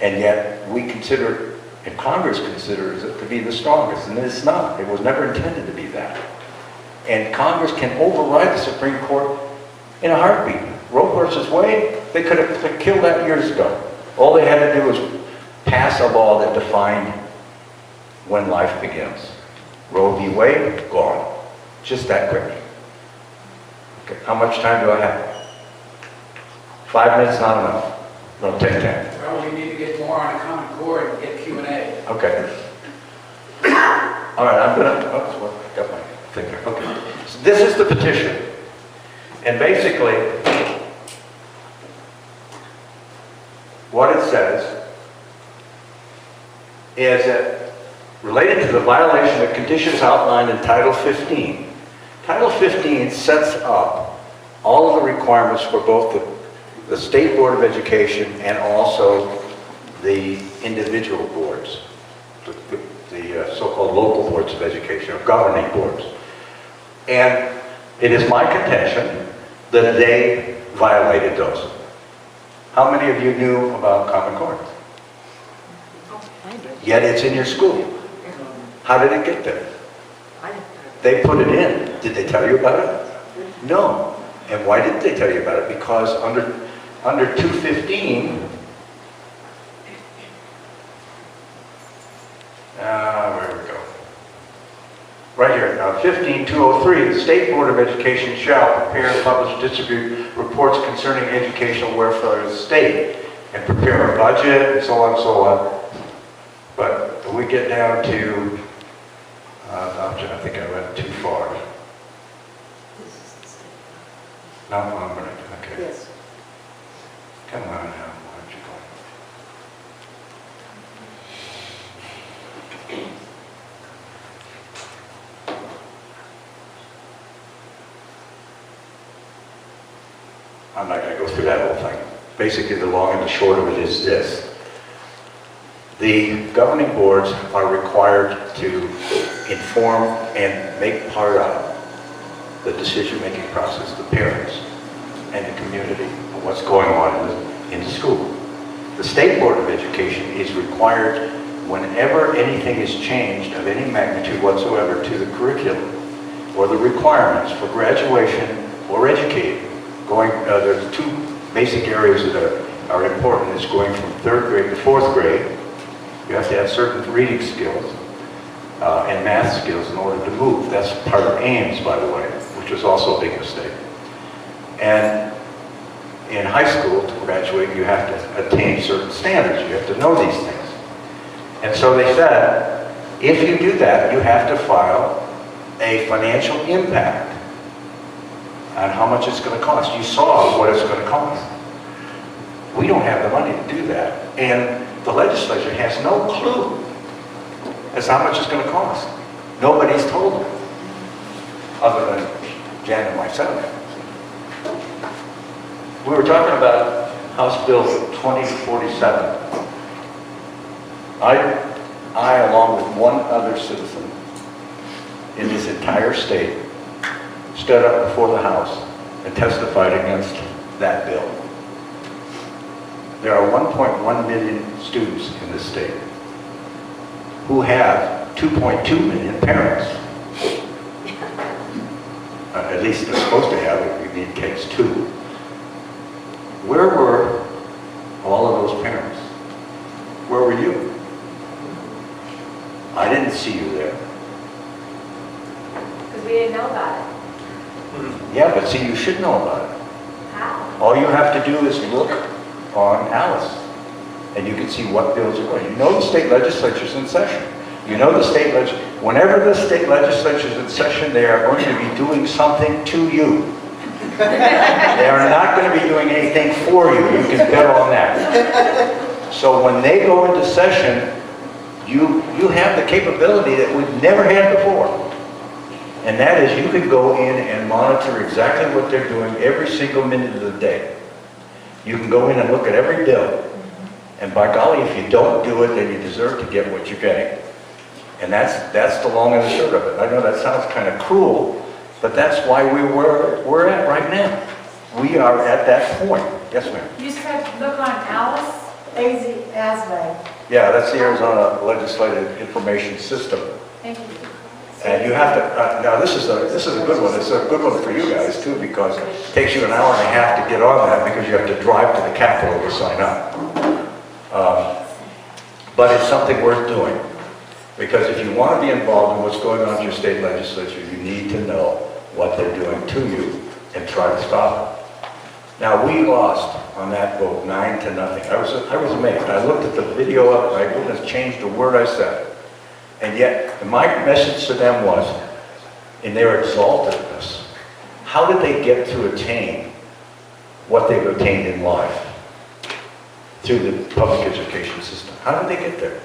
Speaker 2: And yet we consider it, and Congress considers it to be the strongest, and it's not. It was never intended to be that. And Congress can override the Supreme Court in a heartbeat. Roe versus Wade, they could have killed that years ago. All they had to do was pass a law that defined when life begins. Roe v. Wade, gone. Just that quick. Okay, how much time do I have? 5 minutes, not enough. No, take 10.
Speaker 6: Well, we need to get more on a common core and get Q&A.
Speaker 2: Okay. All right, I'm gonna, got my thing here. Okay. So this is the petition. And basically, what it says is that related to the violation of conditions outlined in Title 15. Title 15 sets up all of the requirements for both the State Board of Education and also the individual boards, the so-called local boards of education, or governing boards. And it is my contention that they violated those. How many of you knew about Common Core? Yet it's in your school. How did it get there? They put it in. Did they tell you about it? No. And why didn't they tell you about it? Because under 215, where we go? Right here, 15203, the State Board of Education shall prepare and publish, distribute reports concerning educational welfare of the state, and prepare a budget, and so on and so on. But when we get down to, I think I went too far. No, I'm going to, okay.
Speaker 4: Yes.
Speaker 2: Come on now, why don't you go? I'm not going to go through that whole thing. Basically, the long and the short of it is this. The governing boards are required to inform and make part of the decision-making process, the parents and the community, of what's going on in the school. The State Board of Education is required, whenever anything is changed of any magnitude whatsoever to the curriculum or the requirements for graduation or educating, there's two basic areas that are important. Is going from 3rd grade to 4th grade. You have to have certain reading skills and math skills in order to move. That's part of Ames, by the way, which was also a big mistake. And in high school, to graduate, you have to attain certain standards. You have to know these things. And so they said, if you do that, you have to file a financial impact on how much it's going to cost. You saw what it's going to cost. We don't have the money to do that. And the legislature has no clue as to how much it's going to cost. Nobody's told them, other than Jan and myself. We were talking about House Bill 2047. I, along with one other citizen in this entire state, stood up before the House and testified against that bill. There are 1.1 million students in this state who have 2.2 million parents. At least they're supposed to have it. We need kids too. Where were all of those parents? Where were you? I didn't see you there.
Speaker 4: Because we didn't know about it.
Speaker 2: Yeah, but see, you should know about it.
Speaker 4: How?
Speaker 2: All you have to do is look on Alice, and you can see what bills are going. You know the state legislature's in session. You know the state whenever the state legislature's in session, they are going to be doing something to you. They are not going to be doing anything for you. You can bet on that. So when they go into session, you have the capability that we've never had before. And that is, you can go in and monitor exactly what they're doing every single minute of the day. You can go in and look at every bill And by golly, if you don't do it, then you deserve to get what you're getting. And that's the long and the short of it. I know that sounds kind of cruel, but that's why we're at right now. We are at that point. Yes, ma'am.
Speaker 7: You said, look on Alice Aslay.
Speaker 2: Yeah, that's the Arizona Legislative Information System.
Speaker 7: Thank you.
Speaker 2: And you have to, now this is a good one. It's a good one for you guys too, because it takes you an hour and a half to get on that because you have to drive to the Capitol to sign up. But it's something worth doing. Because if you want to be involved in what's going on in your state legislature, you need to know what they're doing to you and try to stop it. Now, we lost on that vote 9-0. I was amazed. I looked at the video of it, and I wouldn't have changed a word I said. And yet, my message to them was, in their exaltedness, how did they get to attain what they've attained in life through the public education system? How did they get there?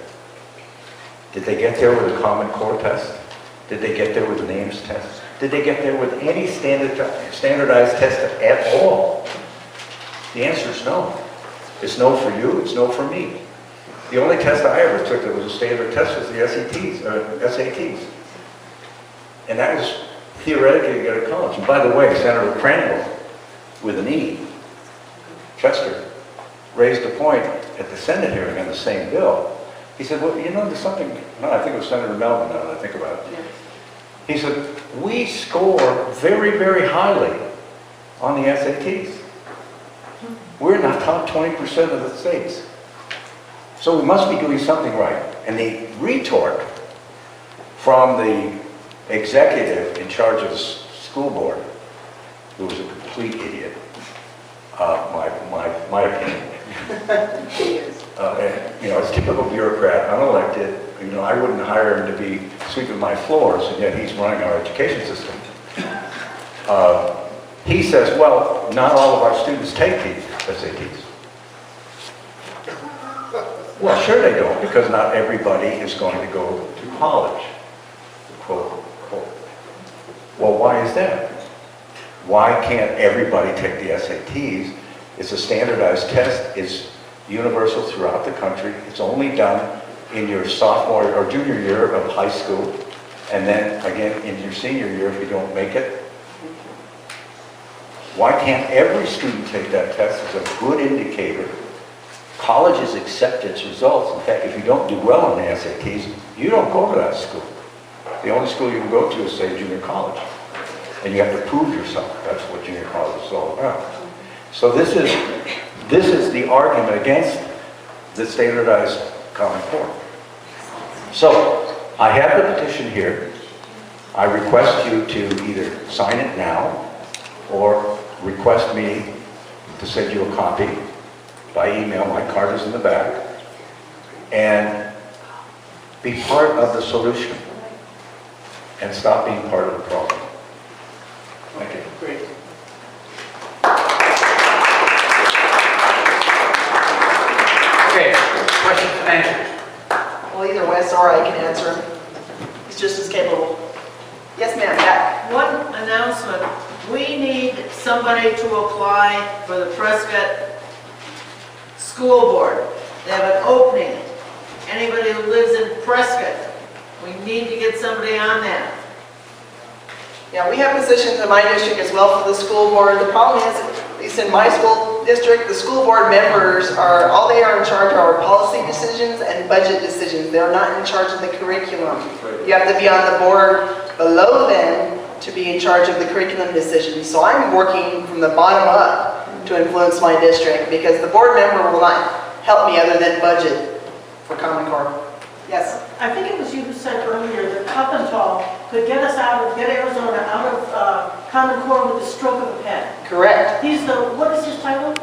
Speaker 2: Did they get there with a Common Core test? Did they get there with an Ames test? Did they get there with any standardized test at all? The answer is no. It's no for you, it's no for me. The only test I ever took that was a standard test was the SATs. And that was theoretically to get to college. And by the way, Senator Crandall, with an E, Chester, raised a point at the Senate hearing on the same bill. He said, well, you know, there's something, no, I think it was Senator Melvin now that I think about it. He said, we score very, very highly on the SATs. We're in the top 20% of the states. So we must be doing something right. And the retort from the executive in charge of the school board, who was a complete idiot, my opinion. And, you know, it's typical bureaucrat, unelected. You know, I wouldn't hire him to be sweeping my floors, and yet he's running our education system. He says, well, not all of our students take these SATs. Well, sure they don't, because not everybody is going to go to college, quote, quote. Well, why is that? Why can't everybody take the SATs? It's a standardized test. It's universal throughout the country. It's only done in your sophomore or junior year of high school, and then again in your senior year if you don't make it. Why can't every student take that test? It's a good indicator. Colleges accept its results. In fact, if you don't do well on the SATs, you don't go to that school. The only school you can go to is, say, junior college. And you have to prove yourself. That's what junior college is all about. So this is the argument against the standardized Common Core. So I have the petition here. I request you to either sign it now or request me to send you a copy by email. My card is in the back. And be part of the solution and stop being part of the problem. Thank you.
Speaker 1: Great.
Speaker 6: Okay, questions and answers.
Speaker 1: Well, either Wes or I can answer him. He's just as capable. Yes, ma'am, Pat.
Speaker 8: One announcement, we need somebody to apply for the Prescott School Board. They have an opening. Anybody who lives in Prescott, we need to get somebody on that.
Speaker 1: Yeah, we have positions in my district as well for the school board. The problem is, at least in my school district, the school board members are, all they are in charge of are policy decisions and budget decisions. They're not in charge of the curriculum. You have to be on the board below them to be in charge of the curriculum decisions. So I'm working from the bottom up to influence my district because the board member will not help me other than budget for Common Core. Yes?
Speaker 5: I think it was you who said earlier that Kuppentall could get Arizona out of Common Core with the stroke of a pen.
Speaker 1: Correct.
Speaker 5: He's the, what is his title?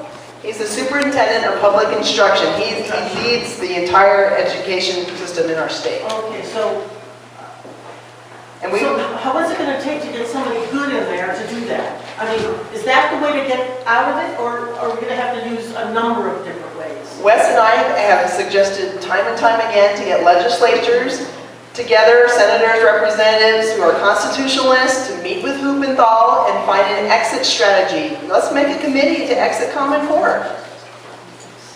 Speaker 1: He's the superintendent of public instruction. He leads the entire education system in our state.
Speaker 5: Okay, so
Speaker 1: And we,
Speaker 5: how is it going to take to get somebody good in there to do that? I mean, is that the way to get out of it, or are we going to have to use a number of different ways?
Speaker 1: Wes and I have suggested time and time again to get legislatures together, senators, representatives who are constitutionalists, to meet with Huppenthal and find an exit strategy. Let's make a committee to exit Common Core.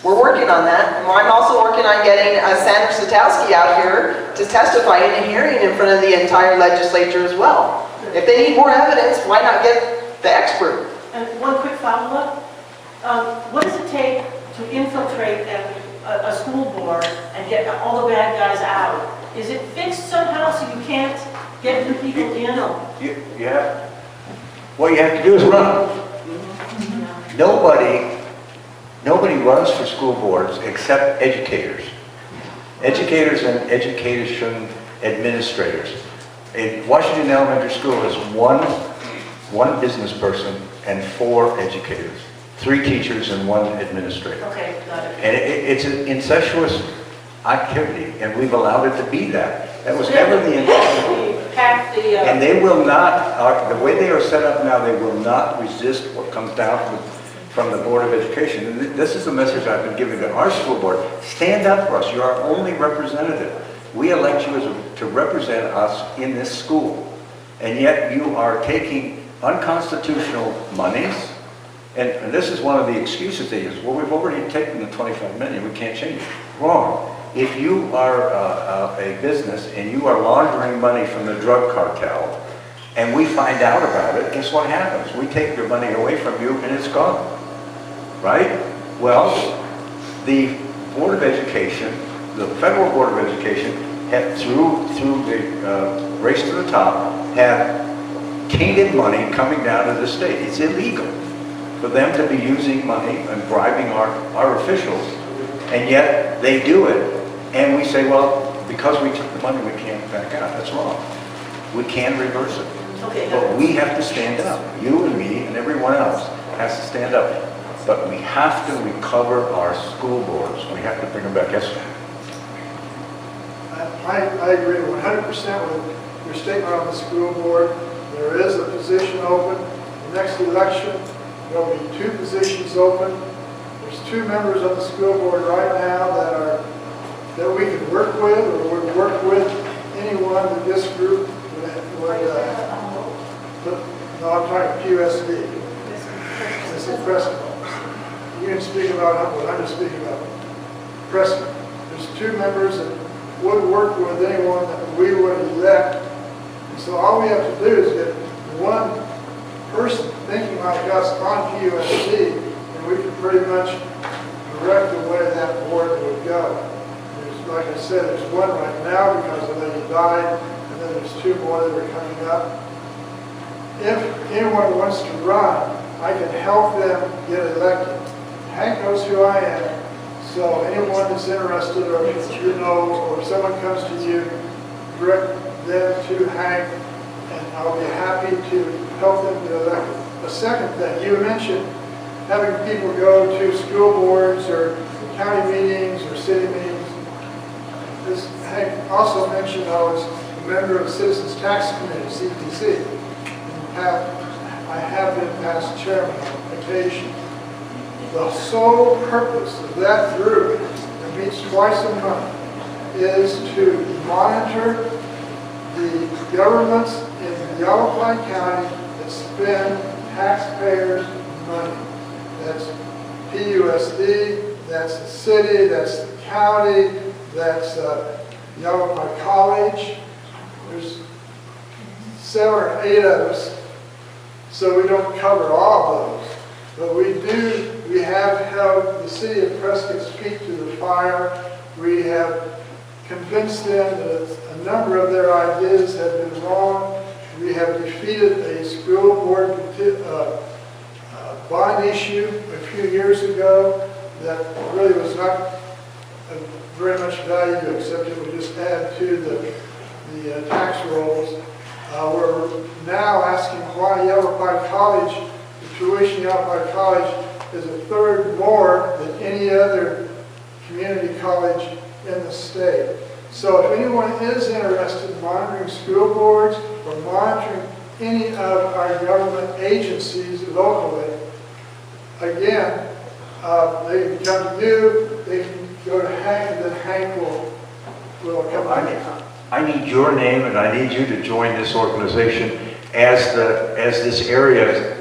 Speaker 1: We're working on that. And I'm also working on getting Sandra Satowski out here to testify in a hearing in front of the entire legislature as well. If they need more evidence, why not get the expert?
Speaker 5: And one quick follow-up. What does it take to infiltrate a school board and get all the bad guys out? Is it fixed somehow so you can't get new people in?
Speaker 2: What you have to do is run. Nobody runs for school boards except educators. Educators and education administrators. In Washington Elementary School is one business person and 4 educators, 3 teachers and 1 administrator.
Speaker 5: Okay, got it.
Speaker 2: And it's an incestuous activity, and we've allowed it to be that. That was never the intention. And they will not, the way they are set up now, they will not resist what comes down from the Board of Education. And this is the message I've been giving to our school board. Stand up for us. You're our only representative. We elect you to represent us in this school. And yet you are taking unconstitutional monies. And this is one of the excuses they use. Well, we've already taken the 25 million. We can't change it. Wrong. If you are a business and you are laundering money from the drug cartel, and we find out about it, guess what happens? We take your money away from you and it's gone. Right? Well, the Board of Education, the Federal Board of Education, through the race to the top, have tainted money coming down to the state. It's illegal for them to be using money and bribing our officials, and yet they do it. And we say, well, because we took the money, we can't back out. That's wrong. We can reverse it.
Speaker 5: Okay.
Speaker 2: But we have to stand up. You and me and everyone else has to stand up. But we have to recover our school boards. We have to bring them back. Yes, sir.
Speaker 9: I agree 100% with your statement on the school board. There is a position open. The next election, there will be 2 positions open. There's 2 members on the school board right now that we can work with, or would work with anyone that this group would no, I'm talking QSD. This is Prescott. You can speak about what I'm just speaking about. Prescott. There's 2 members that would work with anyone that we would elect. And so all we have to do is get one person thinking like us on QSD, and we can pretty much direct the way that board would go. Like I said, there's 1 right now because the lady died, and then there's 2 more that are coming up. If anyone wants to run, I can help them get elected. Hank knows who I am, so anyone that's interested, or if you know, or if someone comes to you, direct them to Hank, and I'll be happy to help them get elected. The second thing, you mentioned having people go to school boards or county meetings or city meetings. Hank also mentioned I was a member of the Citizens Tax Committee, CTC. I have been past chairman on occasion. The sole purpose of that group, that meets twice a month, is to monitor the governments in Yavapai County that spend taxpayers' money. That's PUSD, that's the city, that's the county, that's Yavapai College. There's 7 or 8 of us, so we don't cover all of those. But we have held the city of Prescott's feet to the fire. We have convinced them that a number of their ideas have been wrong. We have defeated a school board bond issue a few years ago that really was not very much value, except it would just add to the tax rolls. We're now asking why Yavapai College, the tuition Yavapai College, is a 1/3 more than any other community college in the state. So if anyone is interested in monitoring school boards or monitoring any of our government agencies locally, again, they can come to you, they can go to Hank, and then Hank will come on.
Speaker 2: I need your name, and I need you to join this organization as this area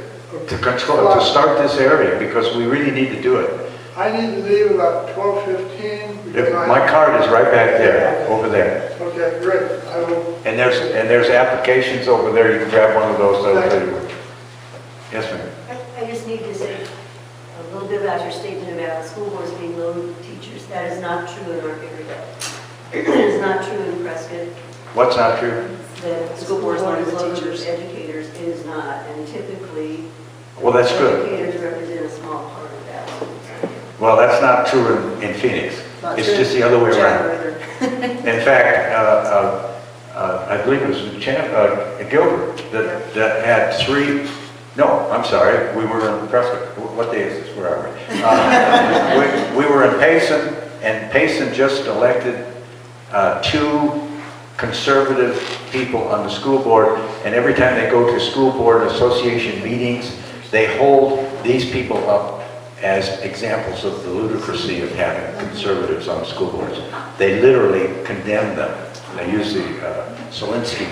Speaker 2: to control, to start this area, because we really need to do it.
Speaker 9: I need to leave about 12:15 because
Speaker 2: My card is right back there, over there.
Speaker 9: Okay, great. I will,
Speaker 2: And there's applications over there, you can grab one of those. Yes, ma'am.
Speaker 10: I just need to say a little bit about your statement about school boards being low teachers. That is not true in our area. It is not true in Prescott.
Speaker 2: What's not true?
Speaker 10: The
Speaker 1: School boards
Speaker 10: board
Speaker 1: loaded
Speaker 10: is
Speaker 1: with
Speaker 10: loaded
Speaker 1: teachers.
Speaker 10: with educators. It is not, and typically,
Speaker 2: Well, that's good.
Speaker 10: educators represent a small part of that.
Speaker 2: Well, that's not true in Phoenix.
Speaker 1: Not
Speaker 2: It's
Speaker 1: true.
Speaker 2: just the other way around.
Speaker 1: Chandler either.
Speaker 2: In fact, I believe it was Gilbert that had 3, no, I'm sorry, we were in Prescott. What day is this? Where are we? We were in Payson, and Payson just elected 2 conservative people on the school board, and every time they go to school board association meetings, they hold these people up as examples of the ludicrousy of having conservatives on school boards. They literally condemn them. They use the Solinsky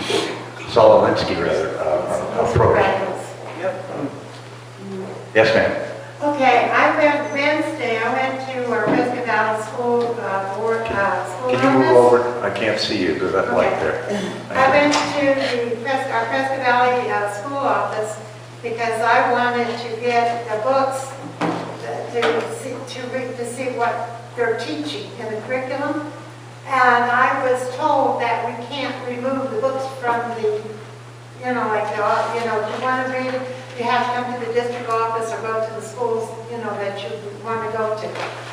Speaker 2: approach. Yes, ma'am.
Speaker 7: Okay, Wednesday, I went to our Prescott Valley School Board, school
Speaker 2: Can you move
Speaker 7: office.
Speaker 2: over? I can't see you, there's that light there.
Speaker 7: I went to our Prescott Valley school office because I wanted to get the books to see what they're teaching in the curriculum. And I was told that we can't remove the books from the, if you want to read it, you have to come to the district office or go to the schools, that you want to go to.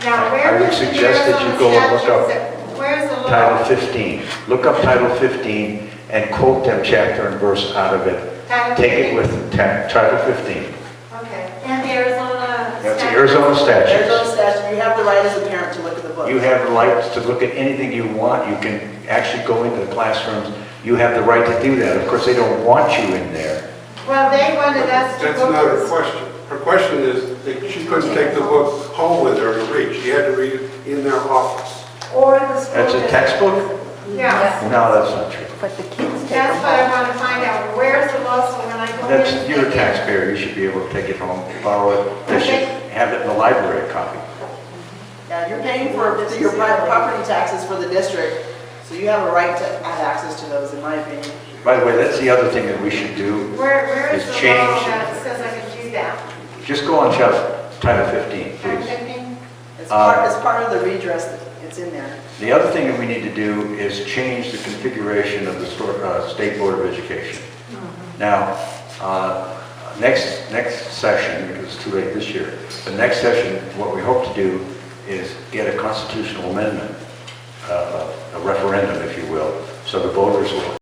Speaker 7: Now, where
Speaker 2: I would
Speaker 7: is the
Speaker 2: suggest that you go and look up
Speaker 7: Where's the law?
Speaker 2: Title 15. Look up Title 15 and quote them chapter and verse out of it.
Speaker 7: Title
Speaker 2: Take it
Speaker 7: 15?
Speaker 2: with Title 15.
Speaker 7: Okay, and the Arizona.
Speaker 2: That's the Arizona statutes.
Speaker 1: Arizona statute, you have the right as a parent to look at the book.
Speaker 2: You have the right to look at anything you want. You can actually go into the classrooms. You have the right to do that. Of course, they don't want you in there.
Speaker 7: Well, they wanted us to
Speaker 11: That's
Speaker 7: go.
Speaker 11: not her question. Her question is that she couldn't take the book home with her to read. She had to read it in their office.
Speaker 7: Or the school.
Speaker 2: That's a
Speaker 7: district.
Speaker 2: textbook?
Speaker 7: Yeah,
Speaker 2: No, that's not true.
Speaker 12: But the kids take
Speaker 7: that's
Speaker 12: them
Speaker 7: what I
Speaker 12: home.
Speaker 7: want to find out. Where's the law, so when I go in.
Speaker 2: That's, you're a taxpayer. You should be able to take it home, borrow it. They should have it in the library, a copy.
Speaker 1: Yeah, you're paying for your private property taxes for the district, so you have a right to have access to those, in my opinion.
Speaker 2: By the way, that's the other thing that we should do.
Speaker 7: Where is
Speaker 2: is
Speaker 7: the law
Speaker 2: change.
Speaker 7: that says I can do that?
Speaker 2: Just go on Title 15,
Speaker 7: Title
Speaker 2: please.
Speaker 7: 15?
Speaker 1: It's part of the redress, that it's in there.
Speaker 2: The other thing that we need to do is change the configuration of the State Board of Education. Now, next session, because it's too late this year, the next session, what we hope to do is get a constitutional amendment, a referendum, if you will, so the voters will